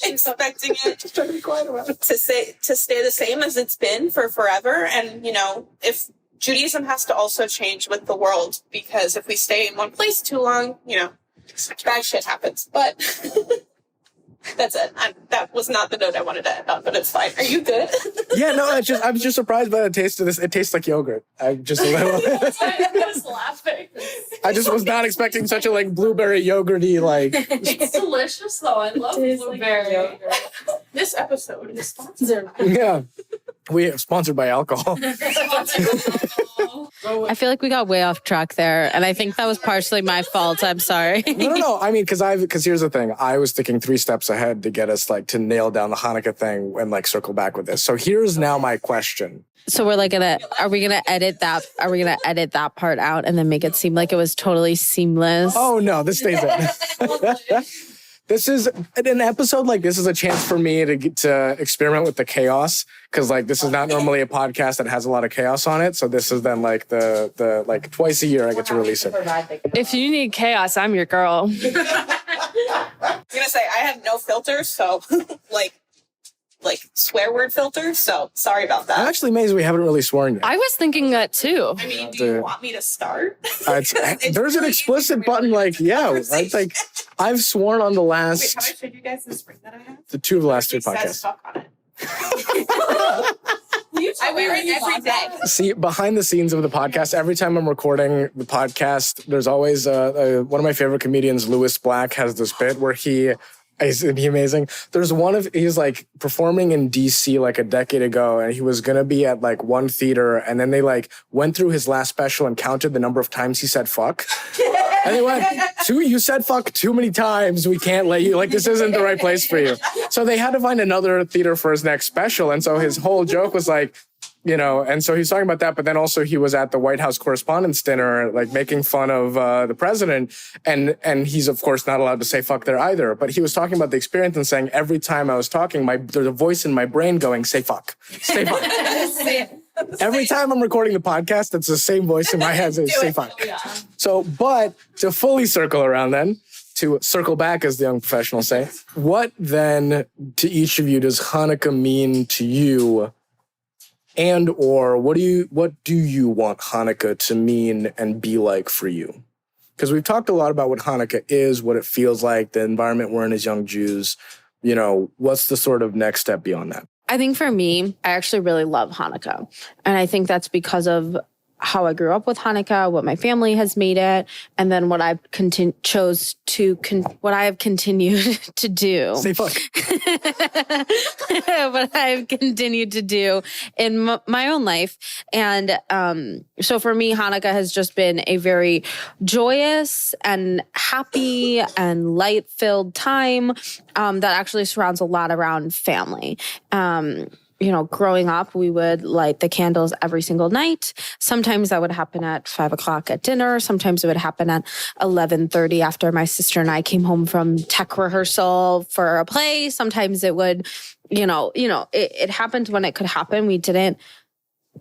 expecting it Just trying to be quiet about it. to stay the same as it's been for forever. And, you know, if Judaism has to also change with the world, because if we stay in one place too long, you know, bad shit happens. But that's it. That was not the note I wanted to end on, but it's fine. Are you good? Yeah, no, I'm just surprised by the taste of this. It tastes like yogurt. I'm just a little. I was laughing. I just was not expecting such a like blueberry yogurty like. It's delicious though. I love blueberry yogurt. This episode is sponsored. Yeah, we are sponsored by alcohol. I feel like we got way off track there. And I think that was partially my fault. I'm sorry. No. I mean, because here's the thing. I was thinking 3 steps ahead to get us like to nail down the Hanukkah thing and like circle back with this. So here's now my question. So we're like are we gonna edit that part out and then make it seem like it was totally seamless? Oh no, this stays in. This is an episode like this is a chance for me to get to experiment with the chaos, because like this is not normally a podcast that has a lot of chaos on it. So this is then like the like twice a year I get to release it. If you need chaos, I'm your girl. I was gonna say I have no filters, so like swear word filters. So sorry about that. I'm actually amazed we haven't really sworn yet. I was thinking that too. I mean, do you want me to start? There's an explicit button like, yeah, I think I've sworn on the last. Wait, have I showed you guys the spring that I have? The 2 of the last 2 It says podcasts. fuck on it. I wear it every day. See, behind the scenes of the podcast, every time I'm recording the podcast, there's always one of my favorite comedians, Louis Black, has this bit where isn't he amazing? He's like performing in DC like a decade ago, and he was gonna be at like one theater, and then they like went through his last special and counted the number of times he said fuck. And they went, you said fuck too many times. We can't let you, like, this isn't the right place for you. So they had to find another theater for his next special. And so his whole joke was like, you know, and so he's talking about that, but then also he was at the White House Correspondents' Dinner, like making fun of the president, and he's of course not allowed to say fuck there either. But he was talking about the experience and saying every time I was talking, there's a voice in my brain going, say fuck, say fuck. Every time I'm recording the podcast, it's the same voice in my head, say fuck. So, but to fully circle around then, to circle back, as the young professionals say, what then to each of you does Hannukah mean to you? And or what do you want Hannukah to mean and be like for you? Because we've talked a lot about what Hannukah is, what it feels like, the environment we're in as young Jews. You know, what's the sort of next step beyond that? I think for me, I actually really love Hannukah. And I think that's because of how I grew up with Hannukah, what my family has made it, and then what I've what I have continued to do. Say fuck. What I've continued to do in my own life. And so for me, Hannukah has just been a very joyous and happy and light-filled time that actually surrounds a lot around family. You know, growing up, we would light the candles every single night. Sometimes that would happen at 5 o'clock at dinner. Sometimes it would happen at 11:30 after my sister and I came home from tech rehearsal for a play. Sometimes it would, it happened when it could happen. We didn't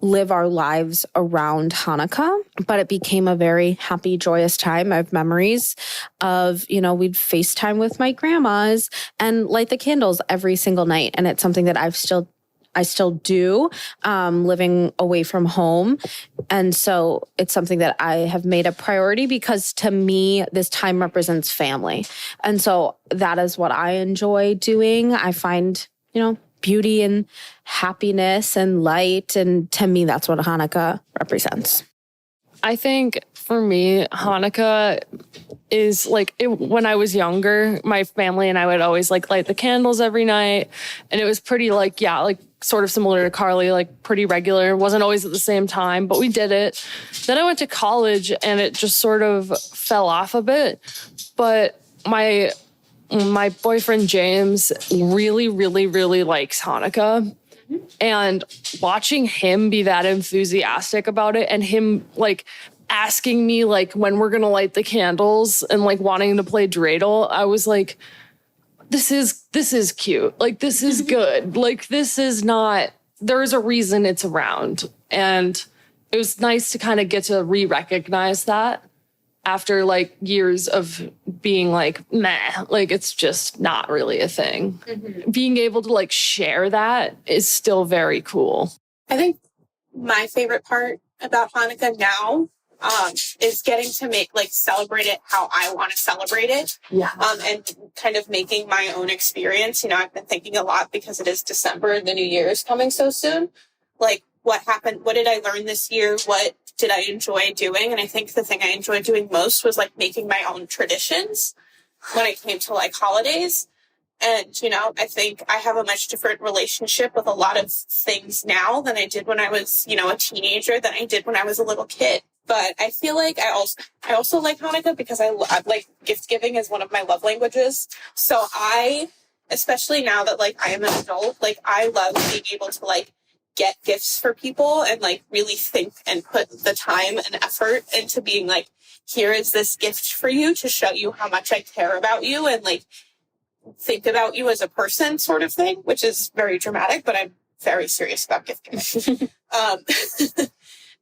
live our lives around Hannukah, but it became a very happy, joyous time. I have memories of, we'd FaceTime with my grandmas and light the candles every single night. And it's something that I still do, living away from home. And so it's something that I have made a priority because to me, this time represents family. And so that is what I enjoy doing. I find, beauty and happiness and light. And to me, that's what Hannukah represents. I think for me, Hannukah is when I was younger, my family and I would always light the candles every night. And it was pretty sort of similar to Carli, pretty regular. It wasn't always at the same time, but we did it. Then I went to college and it just sort of fell off a bit. But my boyfriend, James, really, really, really likes Hannukah. And watching him be that enthusiastic about it and him asking me when we're going to light the candles and wanting to play dreidel, I was like, this is cute. This is good. This is not, there's a reason it's around. And it was nice to kind of get to re-recognize that after years of being meh, it's just not really a thing. Mm-hmm. Being able to share that is still very cool. I think my favorite part about Hannukah now is getting to celebrate it how I want to celebrate it. Yeah. And kind of making my own experience. I've been thinking a lot because it is December and the new year is coming so soon. What happened? What did I learn this year? What did I enjoy doing? And I think the thing I enjoyed doing most was making my own traditions when it came to holidays. And, I think I have a much different relationship with a lot of things now than I did when I was, a teenager, than I did when I was a little kid. But I feel like I also like Hannukah because I gift giving is one of my love languages. So especially now that I am an adult, I love being able to get gifts for people and really think and put the time and effort into being here is this gift for you to show you how much I care about you and think about you as a person sort of thing, which is very dramatic, but I'm very serious about gift giving.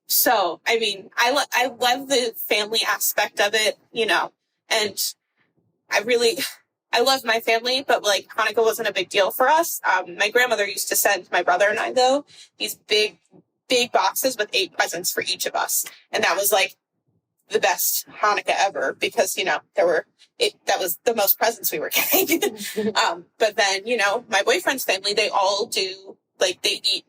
So, I mean, I love the family aspect of it, and I love my family, but Hannukah wasn't a big deal for us. My grandmother used to send my brother and I, though, these big boxes with 8 presents for each of us. And that was the best Hannukah ever because, that was the most presents we were getting. But then, my boyfriend's family, they all do,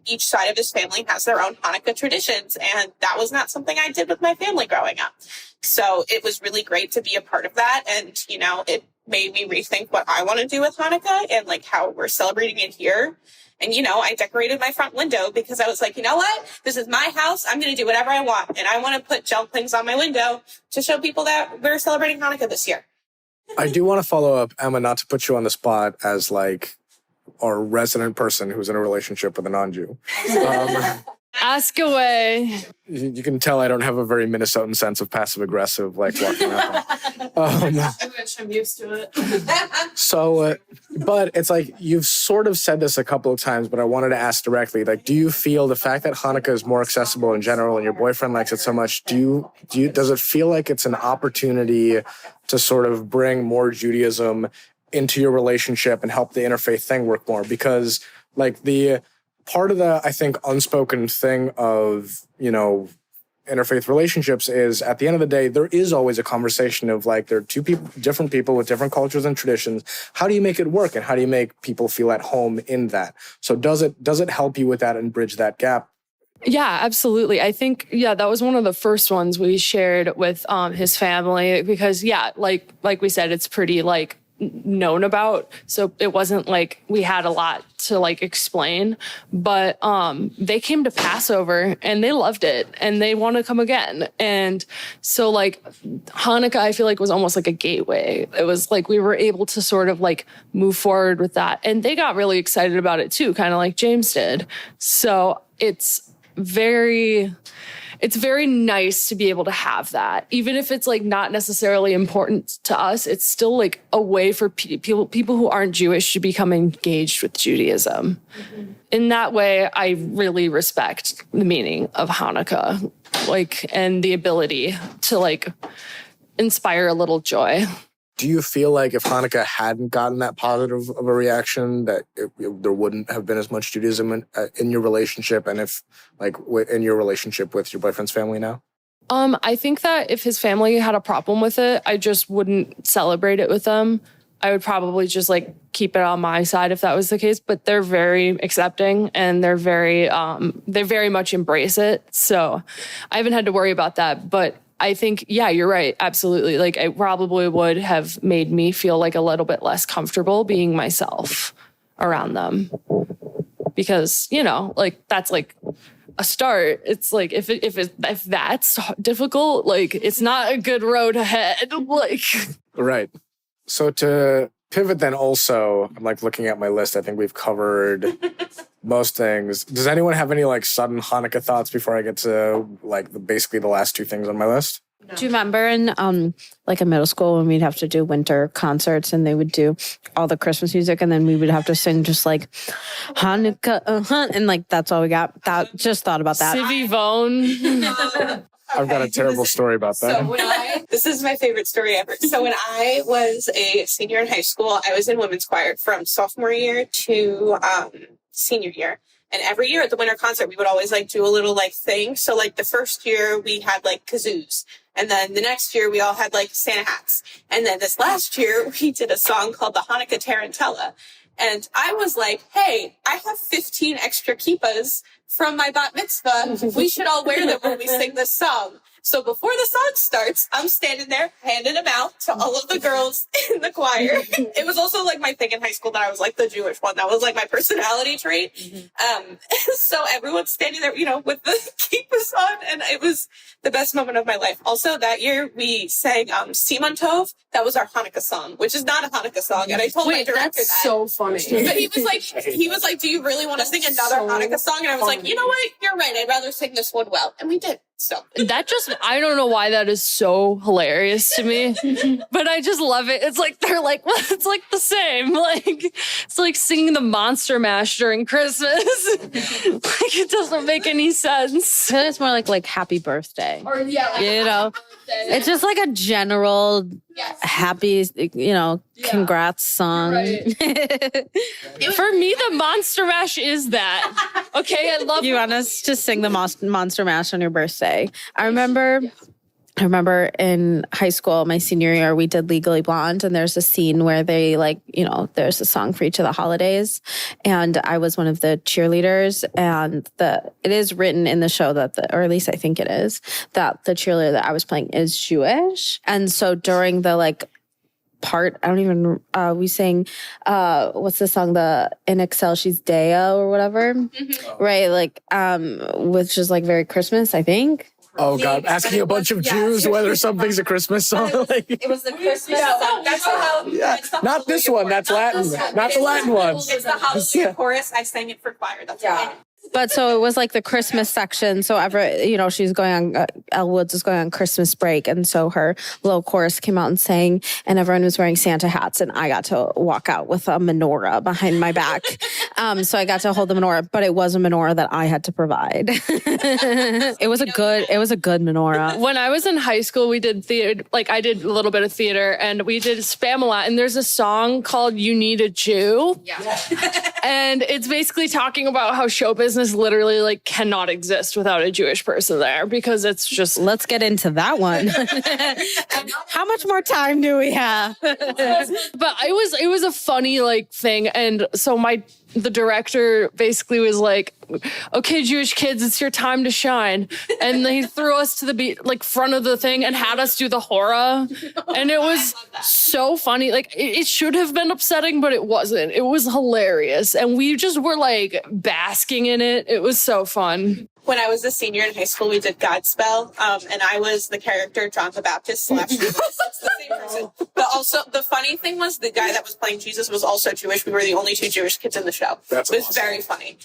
each side of his family has their own Hannukah traditions. And that was not something I did with my family growing up. So it was really great to be a part of that. And, it made me rethink what I want to do with Hannukah and how we're celebrating it here. And, I decorated my front window because I was like, you know what? This is my house. I'm going to do whatever I want. And I want to put gel things on my window to show people that we're celebrating Hannukah this year. I do want to follow up, Emma, not to put you on the spot as our resident person who's in a relationship with a non-Jew. Ask away. You can tell I don't have a very Minnesotan sense of passive aggressive, like walking up. Which I'm used to it. So, but it's like you've sort of said this a couple of times, but I wanted to ask directly, like, do you feel the fact that Hannukah is more accessible in general and your boyfriend likes it so much, does it feel like it's an opportunity to sort of bring more Judaism into your relationship and help the interfaith thing work more? Because like the part of the, I think, unspoken thing of, interfaith relationships is at the end of the day, there is always a conversation of like, there are different people with different cultures and traditions. How do you make it work? And how do you make people feel at home in that? So does it help you with that and bridge that gap? Yeah, absolutely. I think, that was one of the first ones we shared with his family because, like we said, it's pretty like known about. So it wasn't like we had a lot to like explain, but they came to Passover and they loved it and they want to come again. And so like Hannukah, I feel like was almost like a gateway. It was like we were able to sort of like move forward with that. And they got really excited about it too, kind of like James did. So it's very nice to be able to have that. Even if it's like not necessarily important to us, it's still like a way for people who aren't Jewish to become engaged with Judaism. Mm-hmm. In that way, I really respect the meaning of Hannukah, like, and the ability to like inspire a little joy. Do you feel like if Hannukah hadn't gotten that positive of a reaction, that there wouldn't have been as much Judaism in your relationship, and if like in your relationship with your boyfriend's family now? I think that if his family had a problem with it, I just wouldn't celebrate it with them. I would probably just like keep it on my side if that was the case. But they're very accepting and they very much embrace it. So I haven't had to worry about that. But I think, you're right. Absolutely. Like it probably would have made me feel like a little bit less comfortable being myself around them because, like that's like a start. It's like, if that's difficult, like it's not a good road ahead. Like, right. So to pivot then also, I'm like looking at my list. I think we've covered most things. Does anyone have any like sudden Hannukah thoughts before I get to like basically the last two things on my list? No. Do you remember in like in middle school when we'd have to do winter concerts and they would do all the Christmas music and then we would have to sing just like Hannukah and like that's all we got. That just thought about that. Civvy Vone. I've got a terrible story about that. So this is my favorite story ever. So when I was a senior in high school, I was in women's choir from sophomore year to senior year. And every year at the winter concert, we would always like do a little like thing. So like the first year we had like kazoos. And then the next year we all had like Santa hats. And then this last year we did a song called the Hannukah Tarantella. And I was like, hey, I have 15 extra kippas from my bat mitzvah. We should all wear them when we sing this song. So before the song starts, I'm standing there handing them out to all of the girls in the choir. It was also like my thing in high school that I was like the Jewish one. That was like my personality trait. So everyone's standing there, with the kippahs on, and it was the best moment of my life. Also, that year we sang Siman Tov. That was our Hannukah song, which is not a Hannukah song. And I told my director that's that. So funny. But he was like, do you really want to sing another Hannukah song? And I was like, you know what? You're right. I'd rather sing this one well. And we did. So that I don't know why that is so hilarious to me, but I just love it. It's like, they're like, well, it's like the same. Like, it's like singing the Monster Mash during Christmas. Like, it doesn't make any sense. It's more like happy birthday. Or it's just like a general happy, congrats song. Right. For me, the Monster Mash is that. Okay, I love. You want us to sing the Monster Mash on your birthday? I remember in high school, my senior year, we did Legally Blonde, and there's a scene where they there's a song for each of the holidays, and I was one of the cheerleaders, and it is written in the show or at least I think it is, that the cheerleader that I was playing is Jewish, and so during the part, I don't even, we sang, what's the song, the In Excel She's Deo or whatever, right? Which is very Christmas, I think. Oh God, asking a bunch of Jews whether something's a Christmas song. It was the Christmas song. That's how. Yeah, not this one. That's Latin. Not the Latin one. It's the Hallelujah chorus. I sang it for choir. That's right. But so it was like the Christmas section. So she's going on, Elle Woods is going on Christmas break. And so her little chorus came out and sang, and everyone was wearing Santa hats. And I got to walk out with a menorah behind my back. So I got to hold the menorah, but it was a menorah that I had to provide. It was a good menorah. When I was in high school, we did theater, like I did a little bit of theater, and we did Spamalot, and there's a song called You Need a Jew. Yeah. And it's basically talking about how show business literally like cannot exist without a Jewish person there, because it's just... Let's get into that one. How much more time do we have? But it was a funny like thing. And so the director basically was like, okay, Jewish kids, it's your time to shine. And they threw us to the front of the thing and had us do the horror. And it was so funny. Like, it should have been upsetting, but it wasn't. It was hilarious. And we just were like basking in it. It was so fun. When I was a senior in high school, we did Godspell, and I was the character John the Baptist / Jesus. It's the same person. But also, the funny thing was the guy that was playing Jesus was also Jewish. We were the only 2 Jewish kids in the show. It was very funny.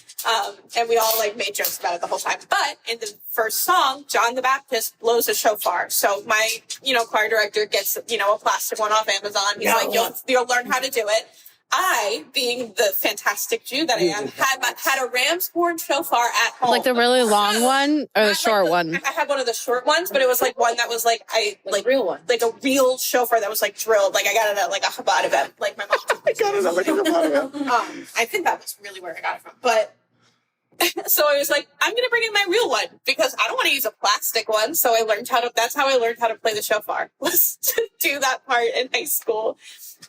And we all made jokes about it the whole time. But in the first song, John the Baptist blows a shofar. So my, choir director gets, a plastic one off Amazon. He's like, you'll learn how to do it. I, being the fantastic Jew that I am, had a ram's horn shofar at home. Like the really long one or the short one? I had one of the short ones, but it was like one that was like a real one. Like a real shofar that was like drilled. Like I got it at like a Chabad event. Like my mom. I got it at like a Chabad event. I think that was really where I got it from. But so I was like, I'm going to bring in my real one because I don't want to use a plastic one. So that's how I learned how to play the shofar, was to do that part in high school.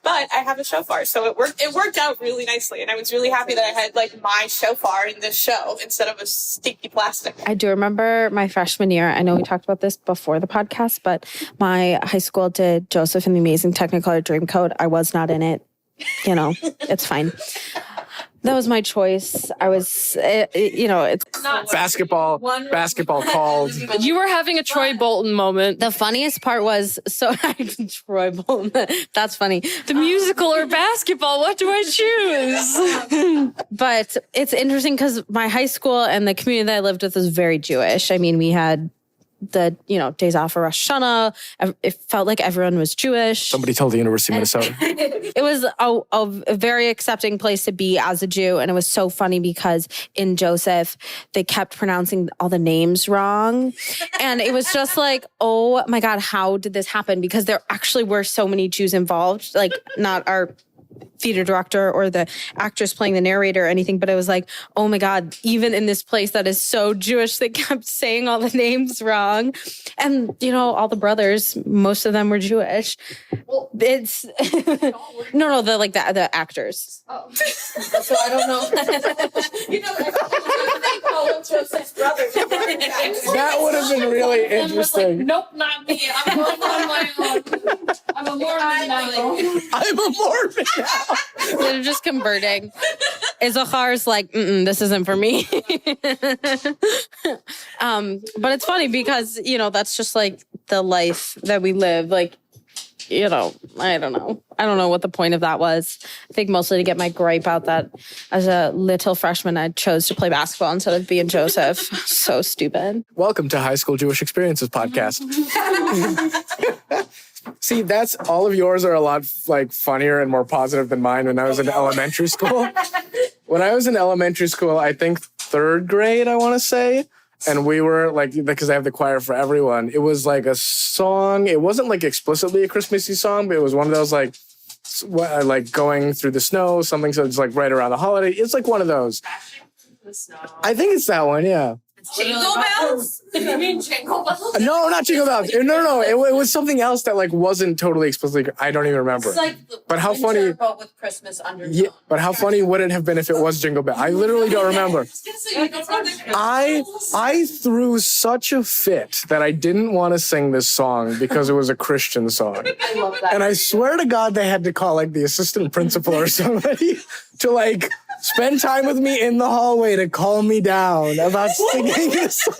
But I have a shofar, so it worked out really nicely. And I was really happy that I had like my shofar in this show instead of a sticky plastic. I do remember my freshman year. I know we talked about this before the podcast, but my high school did Joseph and the Amazing Technicolor Dreamcoat. I was not in it. It's fine. That was my choice. I was, it's not basketball called. You were having a Troy Bolton moment. The funniest part was, Troy Bolton, that's funny. The musical or basketball, what do I choose? But it's interesting because my high school and the community that I lived with was very Jewish. I mean, we had the, days off for Rosh Hashanah. It felt like everyone was Jewish. Somebody told the University of Minnesota. It was a very accepting place to be as a Jew. And it was so funny because in Joseph, they kept pronouncing all the names wrong. And it was just like, oh my God, how did this happen? Because there actually were so many Jews involved, like not our theater director or the actress playing the narrator or anything, but it was like, oh my God, even in this place that is so Jewish, they kept saying all the names wrong. And, all the brothers, most of them were Jewish. Well, it's the actors. Oh. So I don't know. They call them Joseph's brothers. That would have been really interesting. Like, nope, not me. I'm going on my own. I'm a Mormon now. I'm a Mormon now. They're just converting. Issachar's like, this isn't for me. But it's funny because, that's just like the life that we live. Like, I don't know. I don't know what the point of that was. I think mostly to get my gripe out that as a little freshman, I chose to play basketball instead of being Joseph. So stupid. Welcome to High School Jewish Experiences podcast. See, that's all of yours are a lot funnier and more positive than mine when I was in elementary school. When I was in elementary school, I think 3rd grade, I want to say. And we were because I have the choir for everyone. It was like a song. It wasn't explicitly a Christmassy song, but it was one of those going through the snow, something so it's right around the holiday. It's one of those. I think it's that one, yeah. Jingle bells? You mean jingle bells? No, not jingle bells. No. It was something else that wasn't totally explicitly. I don't even remember. It's like but how funny? But with Christmas undertone. Yeah, but how funny would it have been if it was jingle bell? I literally don't remember. I threw such a fit that I didn't want to sing this song because it was a Christian song. I love that. And I swear to God, they had to call the assistant principal or somebody to spend time with me in the hallway to calm me down about singing this song.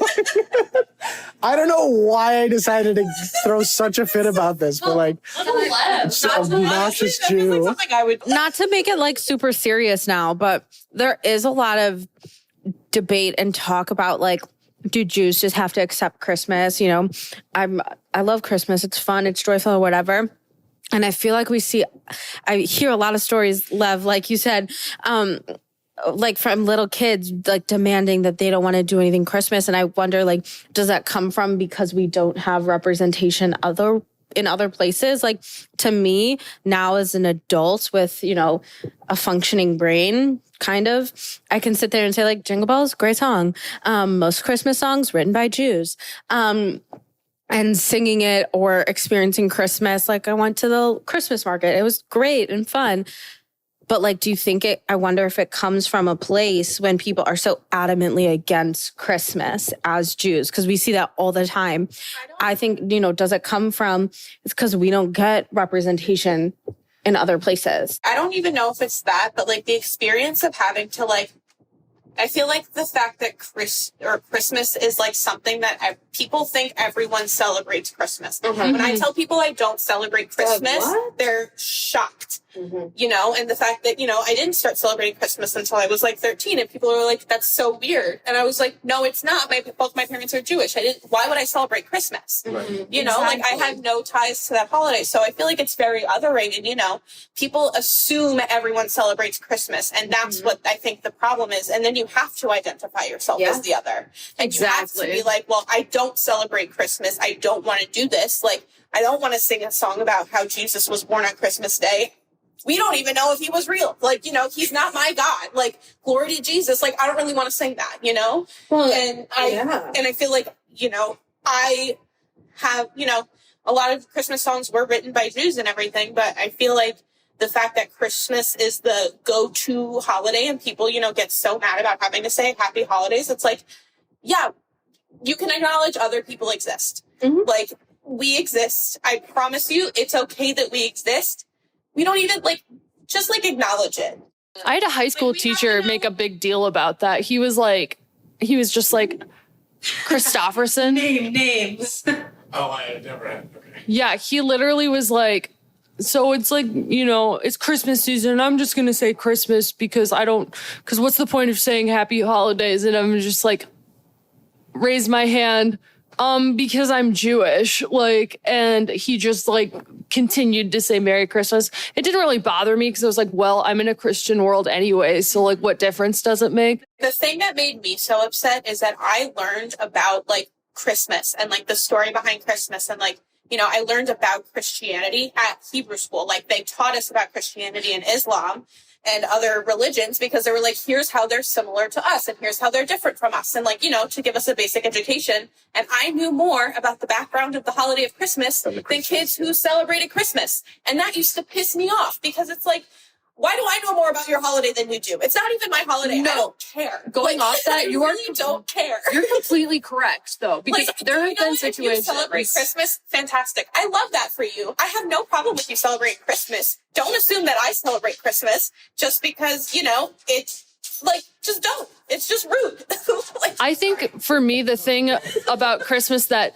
I don't know why I decided to throw such a fit about this, but it's obnoxious Jew. Not to make it super serious now, but there is a lot of debate and talk about like, do Jews just have to accept Christmas? You know, I love Christmas. It's fun. It's joyful or whatever. And I feel like I hear a lot of stories, Lev, like you said, like from little kids, like demanding that they don't want to do anything Christmas. And I wonder, like, does that come from because we don't have representation in other places? Like, to me, now as an adult with, you know, a functioning brain, kind of, I can sit there and say, like, Jingle Bells, great song. Most Christmas songs written by Jews. And singing it or experiencing Christmas. Like, I went to the Christmas market. It was great and fun. But like, do you think I wonder if it comes from a place when people are so adamantly against Christmas as Jews? Because we see that all the time. I think, you know, does it come from, it's because we don't get representation in other places? I don't even know if it's that, but like the experience of having to like, I feel like the fact that Christmas is like something that people think everyone celebrates Christmas. When I tell people I don't celebrate Christmas, they're shocked. You know, and the fact that, you know, I didn't start celebrating Christmas until I was like 13, and people were like, that's so weird. And I was like, no, it's not. Both my parents are Jewish. Why would I celebrate Christmas? You know, like I had no ties to that holiday. So I feel like it's very othering, and, you know, people assume everyone celebrates Christmas, and that's what I think the problem is. And then you have to identify yourself as the other. And you have to be like, well, I don't celebrate Christmas. I don't want to do this. Like, I don't want to sing a song about how Jesus was born on Christmas Day. We don't even know if he was real. Like, you know, he's not my God. Like, glory to Jesus. Like, I don't really want to sing that, you know? And I feel like, you know, I have, you know, a lot of Christmas songs were written by Jews and everything, but I feel like the fact that Christmas is the go-to holiday and people, you know, get so mad about having to say happy holidays. It's like, yeah, you can acknowledge other people exist. Like, we exist. I promise you, it's okay that we exist. We don't even, like, just, like, acknowledge it. I had a high school teacher make a big deal about that. He was just like, Christofferson. Names. Oh, I never had. Okay. Yeah, he literally was like, so it's like, you know, it's Christmas season. I'm just going to say Christmas because what's the point of saying happy holidays? And I'm just like, raise my hand. Because I'm Jewish, like, and he just like continued to say Merry Christmas. It didn't really bother me because I was like, well, I'm in a Christian world anyway, so like, what difference does it make? The thing that made me so upset is that I learned about like Christmas and like the story behind Christmas, and like, you know, I learned about Christianity at Hebrew school. Like, they taught us about Christianity and Islam and other religions because they were like, here's how they're similar to us and here's how they're different from us. And like, you know, to give us a basic education. And I knew more about the background of the holiday of Christmas than kids who celebrated Christmas. And that used to piss me off because it's like, why do I know more about your holiday than you do? It's not even my holiday. No. I don't care. Going off that, you really don't care. You're completely correct, though, because like, there have been situations. If you celebrate Christmas, fantastic. I love that for you. I have no problem with you celebrating Christmas. Don't assume that I celebrate Christmas just because, you know, it's like, just don't. It's just rude. Like, I think for me, the thing about Christmas that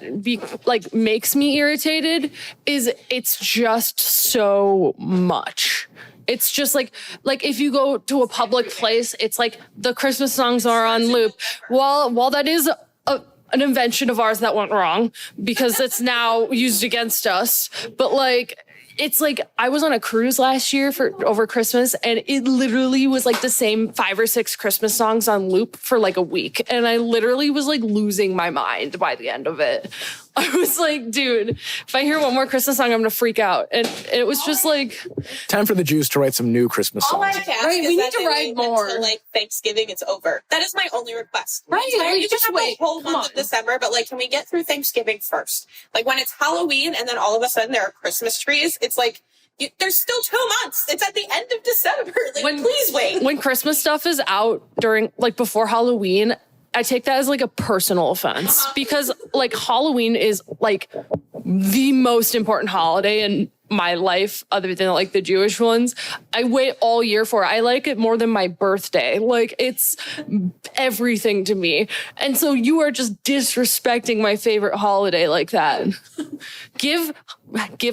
makes me irritated is it's just so much. It's just like if you go to a public place, it's like the Christmas songs are on loop. While that is an invention of ours that went wrong because it's now used against us, but like, it's like I was on a cruise last year over Christmas, and it literally was like the same 5 or 6 Christmas songs on loop for like a week. And I literally was like losing my mind by the end of it. I was like, dude, if I hear one more Christmas song, I'm going to freak out. And it was just like... Time for the Jews to write some new Christmas songs. All I ask Right, is we that need to they write wait more. until, like, Thanksgiving it's over. That is my only request. Right, You you can just have wait. a whole Come month of on. December, but, like, can we get through Thanksgiving first? Like, when it's Halloween and then all of a sudden there are Christmas trees, it's like... there's still 2 months. It's at the end of December. Like, please wait. When Christmas stuff is out before Halloween, I take that as like a personal offense because like Halloween is like the most important holiday in my life other than like the Jewish ones. I wait all year for it. I like it more than my birthday. Like, it's everything to me. And so you are just disrespecting my favorite holiday like that. Give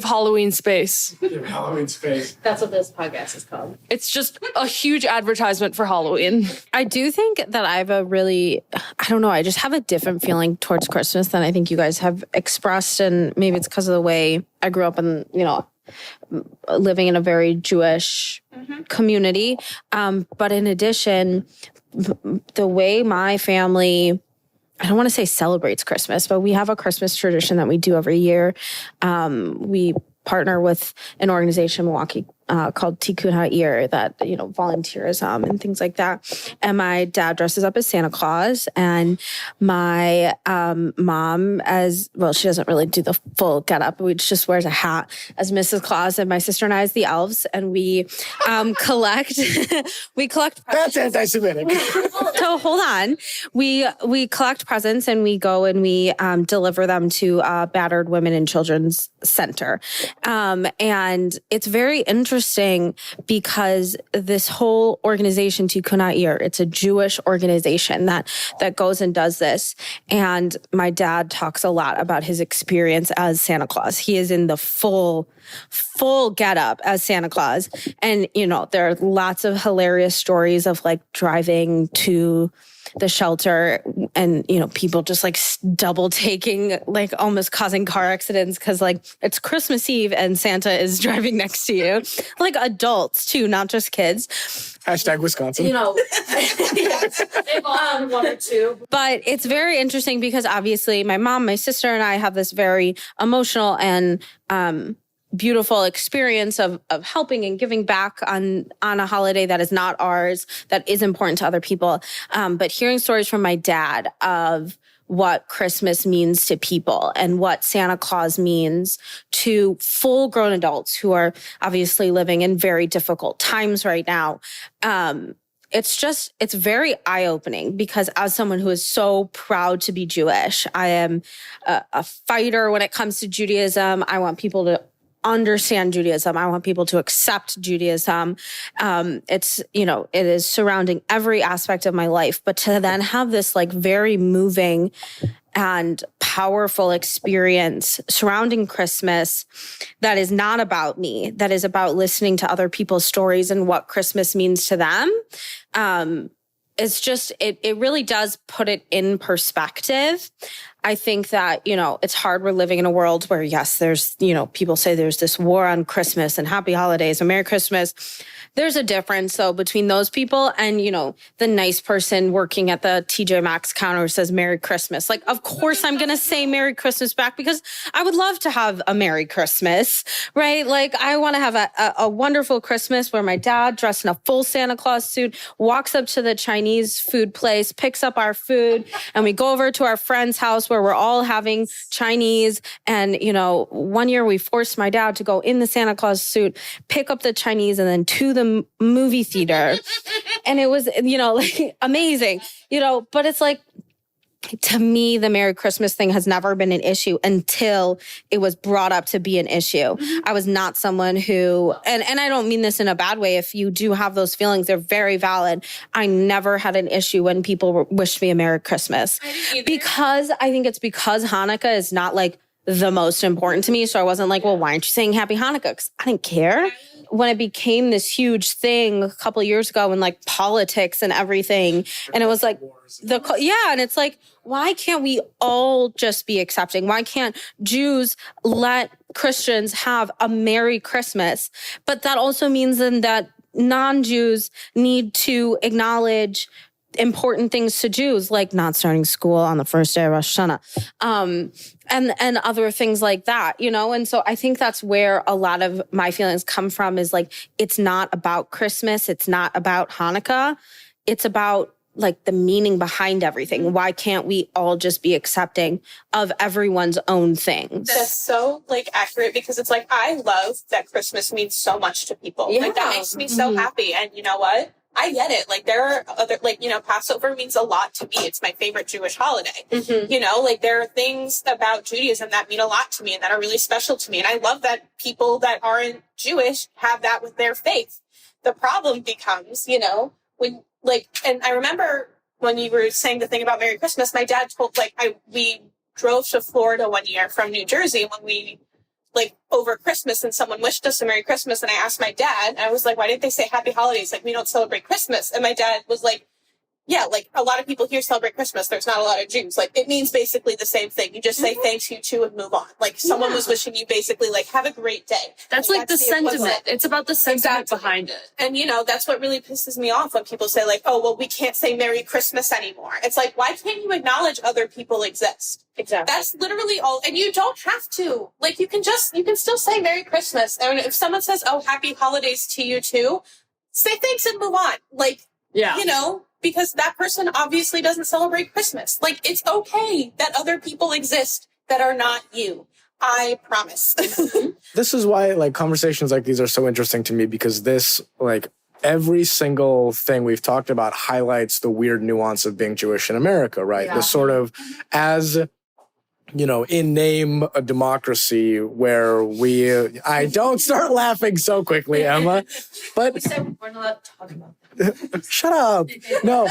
Halloween space. Halloween space. That's what this podcast is called. It's just a huge advertisement for Halloween. I do think that I have I don't know, I just have a different feeling towards Christmas than I think you guys have expressed. And maybe it's because of the way I grew up and, living in a very Jewish community. But in addition, the way my family, I don't want to say celebrates Christmas, but we have a Christmas tradition that we do every year. We partner with an organization in Milwaukee called Tikkun Ha'ir that, volunteerism and things like that. And my dad dresses up as Santa Claus, and my mom she doesn't really do the full getup. We just wears a hat as Mrs. Claus, and my sister and I as the elves, and we collect That's anti-Semitic. So hold on. We collect presents and we go and we deliver them to Battered Women and Children's Center. And it's very interesting because this whole organization, Tikkun Ha'ir, it's a Jewish organization that goes and does this. And my dad talks a lot about his experience as Santa Claus. He is in the full getup as Santa Claus. And, there are lots of hilarious stories of like driving to the shelter and, people just like double taking, like almost causing car accidents because like it's Christmas Eve and Santa is driving next to you. Like adults too, not just kids. Hashtag Wisconsin. They've all one or two. But it's very interesting because obviously my mom, my sister, and I have this very emotional and beautiful experience of helping and giving back on a holiday that is not ours, that is important to other people. But hearing stories from my dad of what Christmas means to people and what Santa Claus means to full grown adults who are obviously living in very difficult times right now. It's very eye-opening because as someone who is so proud to be Jewish, I am a fighter when it comes to Judaism. I want people to understand Judaism. I want people to accept Judaism. It is surrounding every aspect of my life. But to then have this like very moving and powerful experience surrounding Christmas that is not about me, that is about listening to other people's stories and what Christmas means to them. It's just, it really does put it in perspective. I think that, it's hard. We're living in a world where, yes, there's, people say there's this war on Christmas and happy holidays and Merry Christmas. There's a difference, though, between those people and, the nice person working at the TJ Maxx counter who says Merry Christmas. Like, of course, I'm going to say Merry Christmas back because I would love to have a Merry Christmas, right? Like, I want to have a wonderful Christmas where my dad, dressed in a full Santa Claus suit, walks up to the Chinese food place, picks up our food, and we go over to our friend's house where we're all having Chinese. And, one year we forced my dad to go in the Santa Claus suit, pick up the Chinese, and then to the movie theater. And it was, like amazing, but it's like, to me, the Merry Christmas thing has never been an issue until it was brought up to be an issue. I was not someone who, and I don't mean this in a bad way. If you do have those feelings, they're very valid. I never had an issue when people wished me a Merry Christmas because I think it's because Hanukkah is not like the most important to me. So I wasn't like, well, why aren't you saying Happy Hanukkah? Because I didn't care. When it became this huge thing a couple of years ago in like politics and everything, and it was like and it's like, why can't we all just be accepting? Why can't Jews let Christians have a Merry Christmas? But that also means then that non-Jews need to acknowledge important things to Jews, like not starting school on the first day of Rosh Hashanah, and other things like that, And so I think that's where a lot of my feelings come from is like, it's not about Christmas. It's not about Hanukkah. It's about like the meaning behind everything. Why can't we all just be accepting of everyone's own things? That's so like accurate because it's like, I love that Christmas means so much to people. Yeah. Like that makes me so happy. And you know what? I get it. Like there are other, Passover means a lot to me. It's my favorite Jewish holiday. There are things about Judaism that mean a lot to me and that are really special to me. And I love that people that aren't Jewish have that with their faith. The problem becomes, when and I remember when you were saying the thing about Merry Christmas, my dad told, we drove to Florida one year from New Jersey when we, like, over Christmas, and someone wished us a Merry Christmas. And I asked my dad, I was like, why didn't they say Happy Holidays? Like, we don't celebrate Christmas. And my dad was like, yeah, like, a lot of people here celebrate Christmas. There's not a lot of Jews. Like, it means basically the same thing. You just say thanks, you too, and move on. Like, someone was wishing you basically, like, have a great day. That's like the sentiment. equivalent. It's about the sentiment behind it. And, you know, that's what really pisses me off when people say, like, oh, well, we can't say Merry Christmas anymore. It's like, why can't you acknowledge other people exist? Exactly. That's literally all. And you don't have to. Like, you can still say Merry Christmas. And if someone says, oh, Happy Holidays to you too, say thanks and move on. Like, Yeah. you know, because that person obviously doesn't celebrate Christmas. Like, it's okay that other people exist that are not you. I promise. This is why, like, conversations like these are so interesting to me, because this, like, every single thing we've talked about highlights the weird nuance of being Jewish in America, right? Yeah. The sort of, as, you know, in name a democracy where I don't start laughing so quickly, Emma, but We said we're not allowed to talk about that. shut up. No.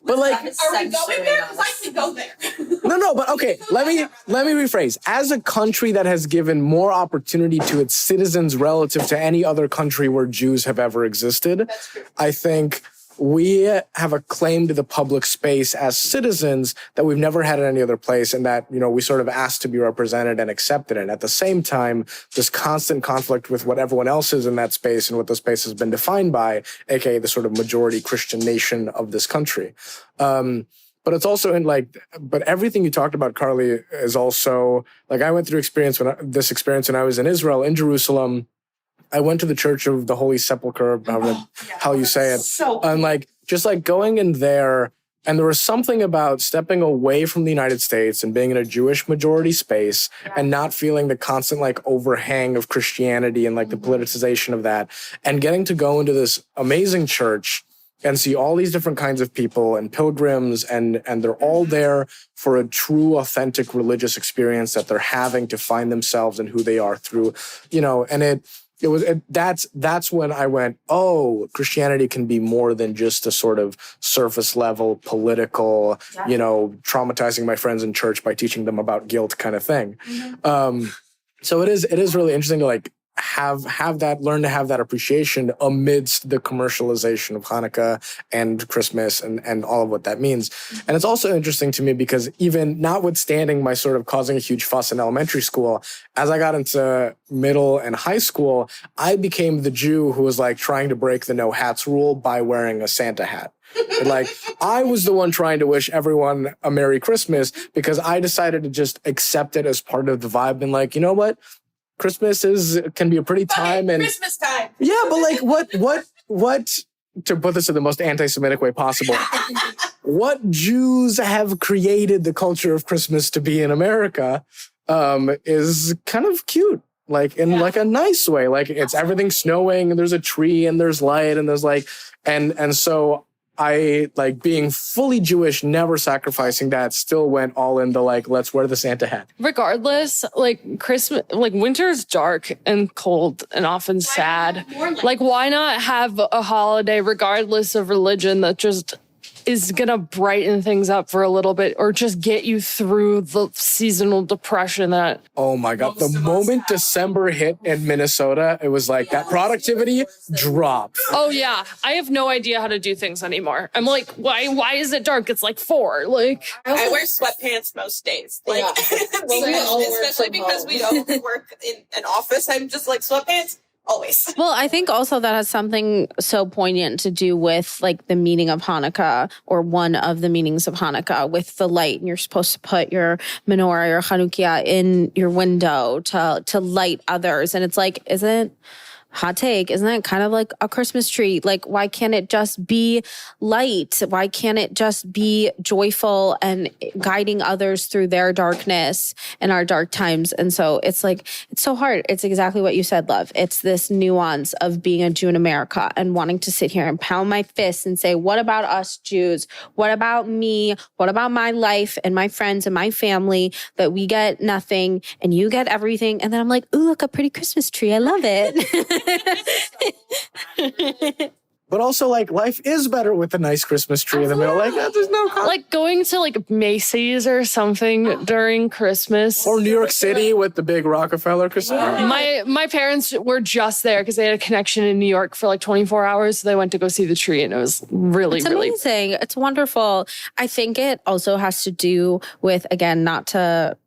But like, Are we going there? Because I can go there. no, but okay, let me rephrase. As a country that has given more opportunity to its citizens relative to any other country where Jews have ever existed, I think we have a claim to the public space as citizens that we've never had in any other place, and that, you know, we sort of asked to be represented and accepted in. At the same time, this constant conflict with what everyone else is in that space and what the space has been defined by, aka the sort of majority Christian nation of this country. But it's also but everything you talked about, Carli, is also, like, I went through this experience when I was in Israel, in Jerusalem. I went to the Church of the Holy Sepulchre, how you say it. So And like, just like going in there, and there was something about stepping away from the United States and being in a Jewish majority space and not feeling the constant like overhang of Christianity and like the politicization of that, and getting to go into this amazing church and see all these different kinds of people and pilgrims, and they're all there for a true, authentic religious experience that they're having to find themselves and who they are through, you know, and that's when I went, oh, Christianity can be more than just a sort of surface level political, you know, traumatizing my friends in church by teaching them about guilt kind of thing. So it is really interesting to like learn to have that appreciation amidst the commercialization of Hanukkah and Christmas and all of what that means. And it's also interesting to me because even notwithstanding my sort of causing a huge fuss in elementary school, as I got into middle and high school, I became the Jew who was like trying to break the no hats rule by wearing a Santa hat. And like, I was the one trying to wish everyone a Merry Christmas because I decided to just accept it as part of the vibe and like, you know what? Christmas can be a pretty time, and Christmas time. Yeah, but like what to put this in the most anti-Semitic way possible, what Jews have created the culture of Christmas to be in America is kind of cute. Like in like a nice way. Like it's everything snowing and there's a tree and there's light and there's like and so I, like, being fully Jewish, never sacrificing that, still went all in the, like, let's wear the Santa hat. Regardless, like, Christmas, like, winter's dark and cold and often sad. Like, why not have a holiday, regardless of religion, that just is gonna brighten things up for a little bit or just get you through the seasonal depression that... Oh, my God. The moment December hit in Minnesota, it was like that productivity dropped. Oh, yeah. I have no idea how to do things anymore. I'm like, why is it dark? It's like 4. Like, I wear sweatpants most days. Like, especially because we don't work in an office. I'm just like sweatpants always. Well, I think also that has something so poignant to do with like the meaning of Hanukkah, or one of the meanings of Hanukkah, with the light. And you're supposed to put your menorah, your Hannukah in your window to light others. And it's like, hot take, isn't it kind of like a Christmas tree? Like, why can't it just be light? Why can't it just be joyful and guiding others through their darkness and our dark times? And so it's like, it's so hard. It's exactly what you said, love. It's this nuance of being a Jew in America and wanting to sit here and pound my fists and say, what about us Jews? What about me? What about my life and my friends and my family, that we get nothing and you get everything? And then I'm like, ooh, look, a pretty Christmas tree. I love it. But also, like, life is better with a nice Christmas tree in the middle. Like, there's no Like going to like Macy's or something during Christmas. Or New York City with the big Rockefeller casino. My parents were just there because they had a connection in New York for like 24 hours. So they went to go see the tree, and it was really, It's amazing. It's wonderful. I think it also has to do with, again, not to,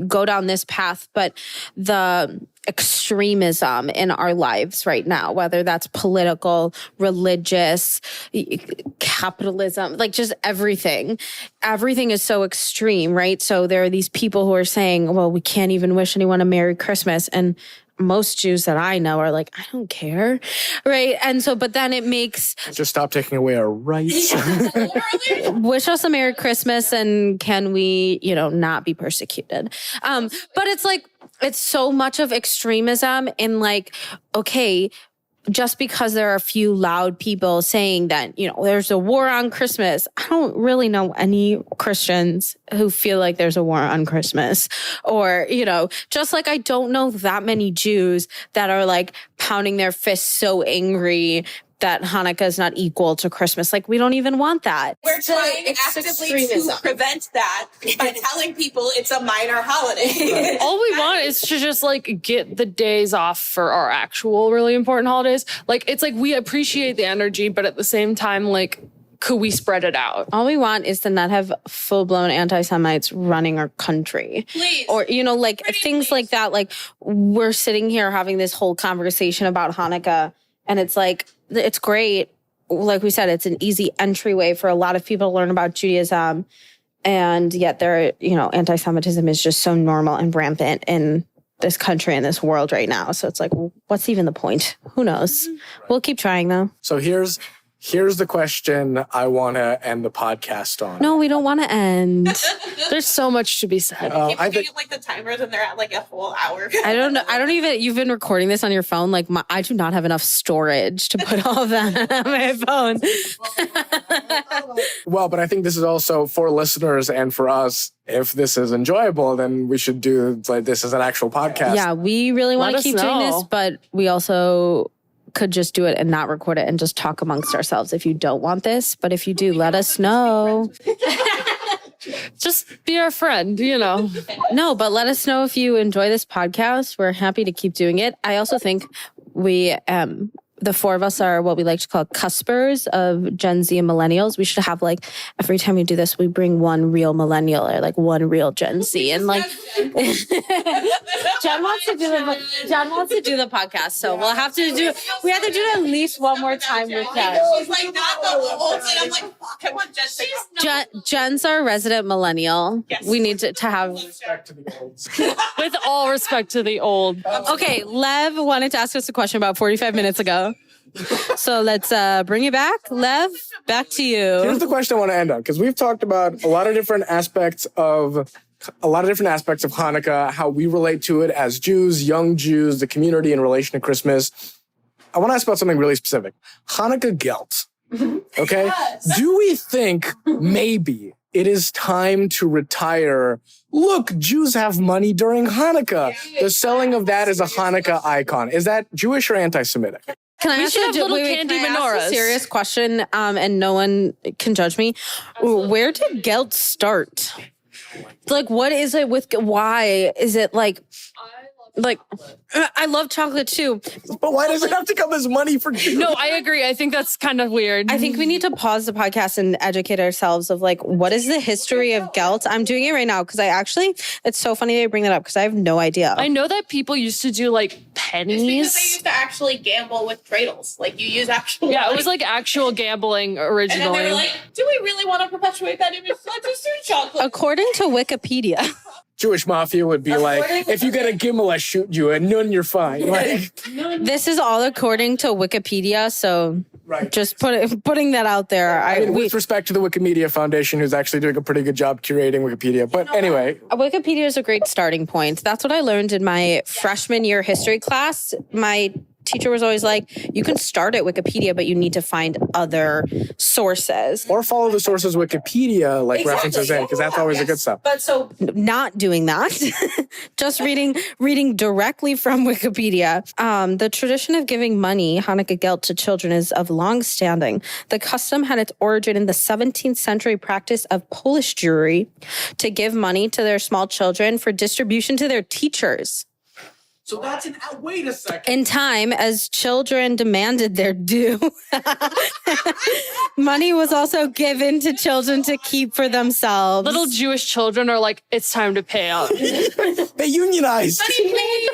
go down this path, but the extremism in our lives right now, whether that's political, religious, capitalism, like just everything. Everything is so extreme, right? So there are these people who are saying, well, we can't even wish anyone a Merry Christmas. And most Jews that I know are like, I don't care, right? And so, but then it makes... Just stop taking away our rights. Wish us a Merry Christmas, and can we, not be persecuted? But it's like, it's so much of extremism in like, okay, just because there are a few loud people saying that, there's a war on Christmas. I don't really know any Christians who feel like there's a war on Christmas. Or, just like I don't know that many Jews that are like pounding their fists so angry that Hanukkah is not equal to Christmas. Like, we don't even want that. We're trying actively to prevent that by telling people it's a minor holiday. All we want is to just like get the days off for our actual really important holidays. Like, it's like we appreciate the energy, but at the same time, like, could we spread it out? All we want is to not have full-blown anti-Semites running our country. Please. Or, like things like that. Like, we're sitting here having this whole conversation about Hanukkah, and it's like, it's great. Like we said, it's an easy entryway for a lot of people to learn about Judaism. And yet anti-Semitism is just so normal and rampant in this country and this world right now. So it's like, what's even the point? Who knows? We'll keep trying though. So here's the question I want to end the podcast on. No, we don't want to end. There's so much to be said. I think like the timers and they're at like a full hour. I don't know. You've been recording this on your phone. Like I do not have enough storage to put all of that on my phone. Well, but I think this is also for listeners and for us. If this is enjoyable, then we should do like this as an actual podcast. Yeah, we really want to keep doing this, but we also could just do it and not record it and just talk amongst ourselves if you don't want this. But if you do, let us know. Just be our friend, No, but let us know if you enjoy this podcast. We're happy to keep doing it. I also think we, the four of us are what we like to call cuspers of Gen Z and millennials. We should have like, every time we do this, we bring one real millennial or like one real Gen Z. And like, Jen wants to do the podcast. So we'll have to we have to do it at least one more time with Jen. She's like, not the old, and I'm like, fuck, I want Jen. Jen's our resident millennial. Yes. We need to have... Respect to the olds. With all respect to the old. Okay, Lev wanted to ask us a question about 45 minutes ago. So let's bring it back. Lev, back to you. Here's the question I want to end on, because we've talked about a lot of different aspects of Hanukkah, how we relate to it as Jews, young Jews, the community in relation to Christmas. I want to ask about something really specific. Hanukkah guilt. Okay? Yes. Do we think maybe it is time to retire? Look, Jews have money during Hanukkah. The selling of that as a Hanukkah icon. Is that Jewish or anti-Semitic? Can I ask a serious question, and no one can judge me? Where did guilt start? Like, what is it with, why is it like, I love chocolate too. But why does it have to come as money for Jews? No, I agree. I think that's kind of weird. I think we need to pause the podcast and educate ourselves of like, what is the history of guilt? I'm doing it right now because it's so funny they bring that up because I have no idea. I know that people used to do like pennies. It's because they used to actually gamble with dreidels. Like you use actual... Yeah, it was like actual gambling originally. And then they were like, do we really want to perpetuate that image? Let's just do chocolate. According to Wikipedia... Jewish mafia would be like, if you get a gimel, I shoot you, and none, you're fine. Like, this is all according to Wikipedia, so right. Just putting that out there. With respect to the Wikimedia Foundation, who's actually doing a pretty good job curating Wikipedia. But anyway. Wikipedia is a great starting point. That's what I learned in my freshman year history class. My teacher was always like, you can start at Wikipedia, but you need to find other sources. Or follow the sources Wikipedia, like references in, because that's always the good stuff. But so not doing that, just reading directly from Wikipedia. The tradition of giving money, Hannukah geld, to children is of long standing. The custom had its origin in the 17th century practice of Polish Jewry to give money to their small children for distribution to their teachers. So that's wait a second. In time, as children demanded their due, money was also given to children to keep for themselves. Little Jewish children are like, it's time to pay up. They unionized.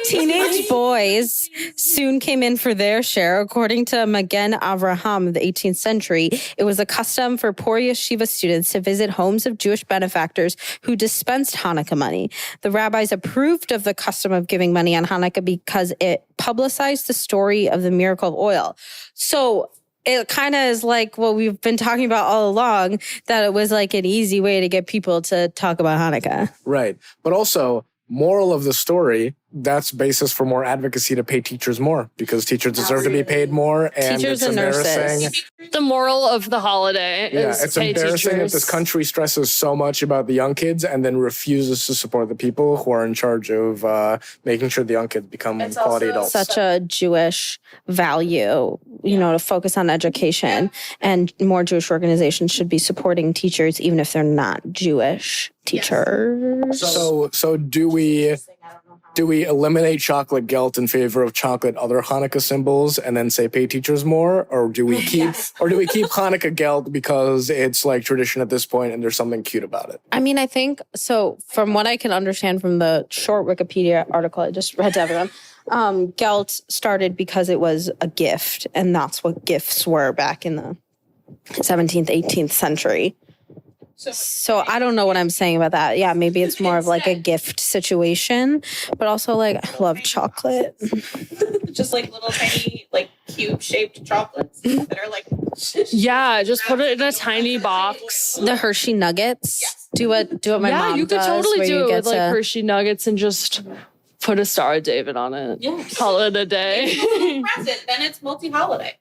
Teenage boys soon came in for their share. According to Magen Avraham of the 18th century, it was a custom for poor yeshiva students to visit homes of Jewish benefactors who dispensed Hanukkah money. The rabbis approved of the custom of giving money on Hanukkah because it publicized the story of the miracle of oil. So it kind of is like what we've been talking about all along, that it was like an easy way to get people to talk about Hanukkah. Right. But also, moral of the story, that's basis for more advocacy to pay teachers more, because teachers deserve to be paid more. And Teachers it's and embarrassing. nurses. The moral of the holiday is It's pay embarrassing that teachers. this country stresses so much about the young kids and then refuses to support the people who are in charge of making sure the young kids become quality adults. Such a Jewish value, to focus on education, and more Jewish organizations should be supporting teachers, even if they're not Jewish teachers. So do we eliminate chocolate gelt in favor of chocolate other Hanukkah symbols and then say pay teachers more, or do we keep Hanukkah gelt because it's like tradition at this point and there's something cute about it? I mean, I think so. From what I can understand from the short Wikipedia article I just read to everyone, gelt started because it was a gift, and that's what gifts were back in the 17th, 18th century. So I don't know what I'm saying about that. Yeah, maybe it's more of like a gift situation, but also like I love chocolate. Just like little tiny, like cube-shaped chocolates that are like. Yeah, just put it in a tiny box. The Hershey Nuggets. Yes. Do what my mom you could does, totally where do you it get with like to- Hershey Nuggets and just put a Star of David on it. Yeah. Call it a day. Present, then it's multi-holiday.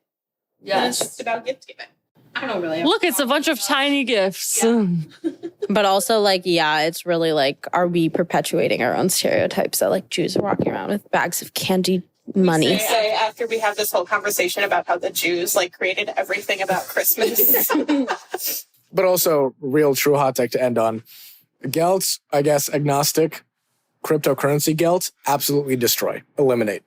Then it's just about gift giving. I don't really have Look, it's a bunch of tiny gifts. Yeah. But also, like, yeah, it's really like, are we perpetuating our own stereotypes that like Jews are walking around with bags of candy money? Say after we have this whole conversation about how the Jews like created everything about Christmas. But also, real true hot take to end on. Gelt, I guess, agnostic. Cryptocurrency gelt, absolutely destroy. Eliminate.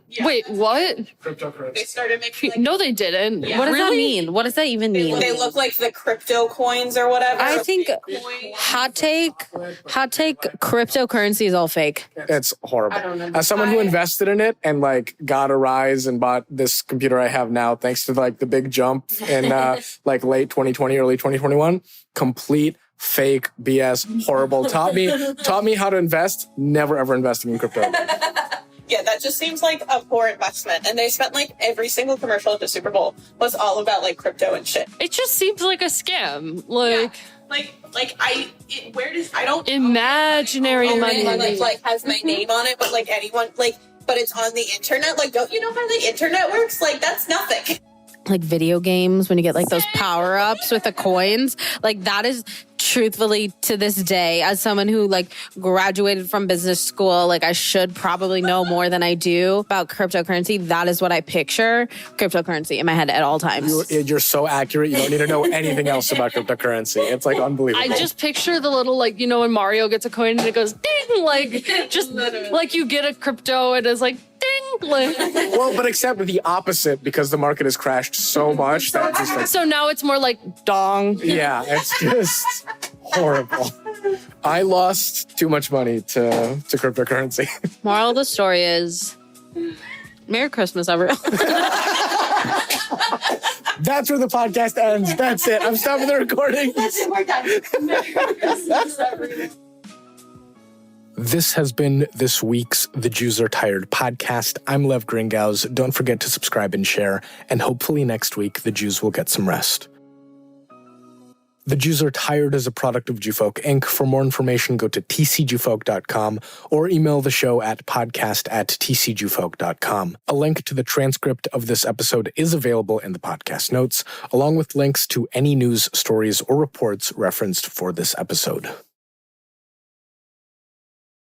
Yeah. Wait, what? They Cryptocurrency. started making like, No, they didn't. Yeah. What does that Really? mean? What does that even mean? they look like the crypto coins or whatever. I think Bitcoin. hot take, cryptocurrency is all fake. It's horrible. I don't know. As someone who invested in it and like got a rise and bought this computer I have now, thanks to like the big jump in like late 2020, early 2021, complete fake BS, horrible. Taught me how to invest. Never ever investing in crypto. Yeah, that just seems like a poor investment. And they spent like every single commercial at the Super Bowl was all about like crypto and shit. It just seems like a scam. Like Where does I don't imaginary own money. it, like has my name on it, but like anyone but it's on the internet. Like, don't you know how the internet works? Like, that's nothing. Like video games, when you get like those power-ups with the coins, like that is truthfully to this day, as someone who like graduated from business school, like I should probably know more than I do about cryptocurrency. That is what I picture cryptocurrency in my head at all times. You're so accurate. You don't need to know anything else about cryptocurrency. It's like unbelievable. I just picture the little, like, when Mario gets a coin and it goes ding, like, just like you get a crypto and it's like ding, like. Well, but except the opposite, because the market has crashed so much that just like, So now it's more like dong. yeah, it's just horrible. I lost too much money to cryptocurrency. Moral of the story is Merry Christmas, everyone. That's where the podcast ends. That's it. I'm stopping the recording. This has been this week's The Jews Are Tired podcast. I'm Lev Gringaus. Don't forget to subscribe and share, and hopefully next week the Jews will get some rest. The Jews Are Tired is a product of Jewfolk Inc. For more information, go to tcjewfolk.com or email the show at podcast@tcjewfolk.com. A link to the transcript of this episode is available in the podcast notes, along with links to any news stories or reports referenced for this episode.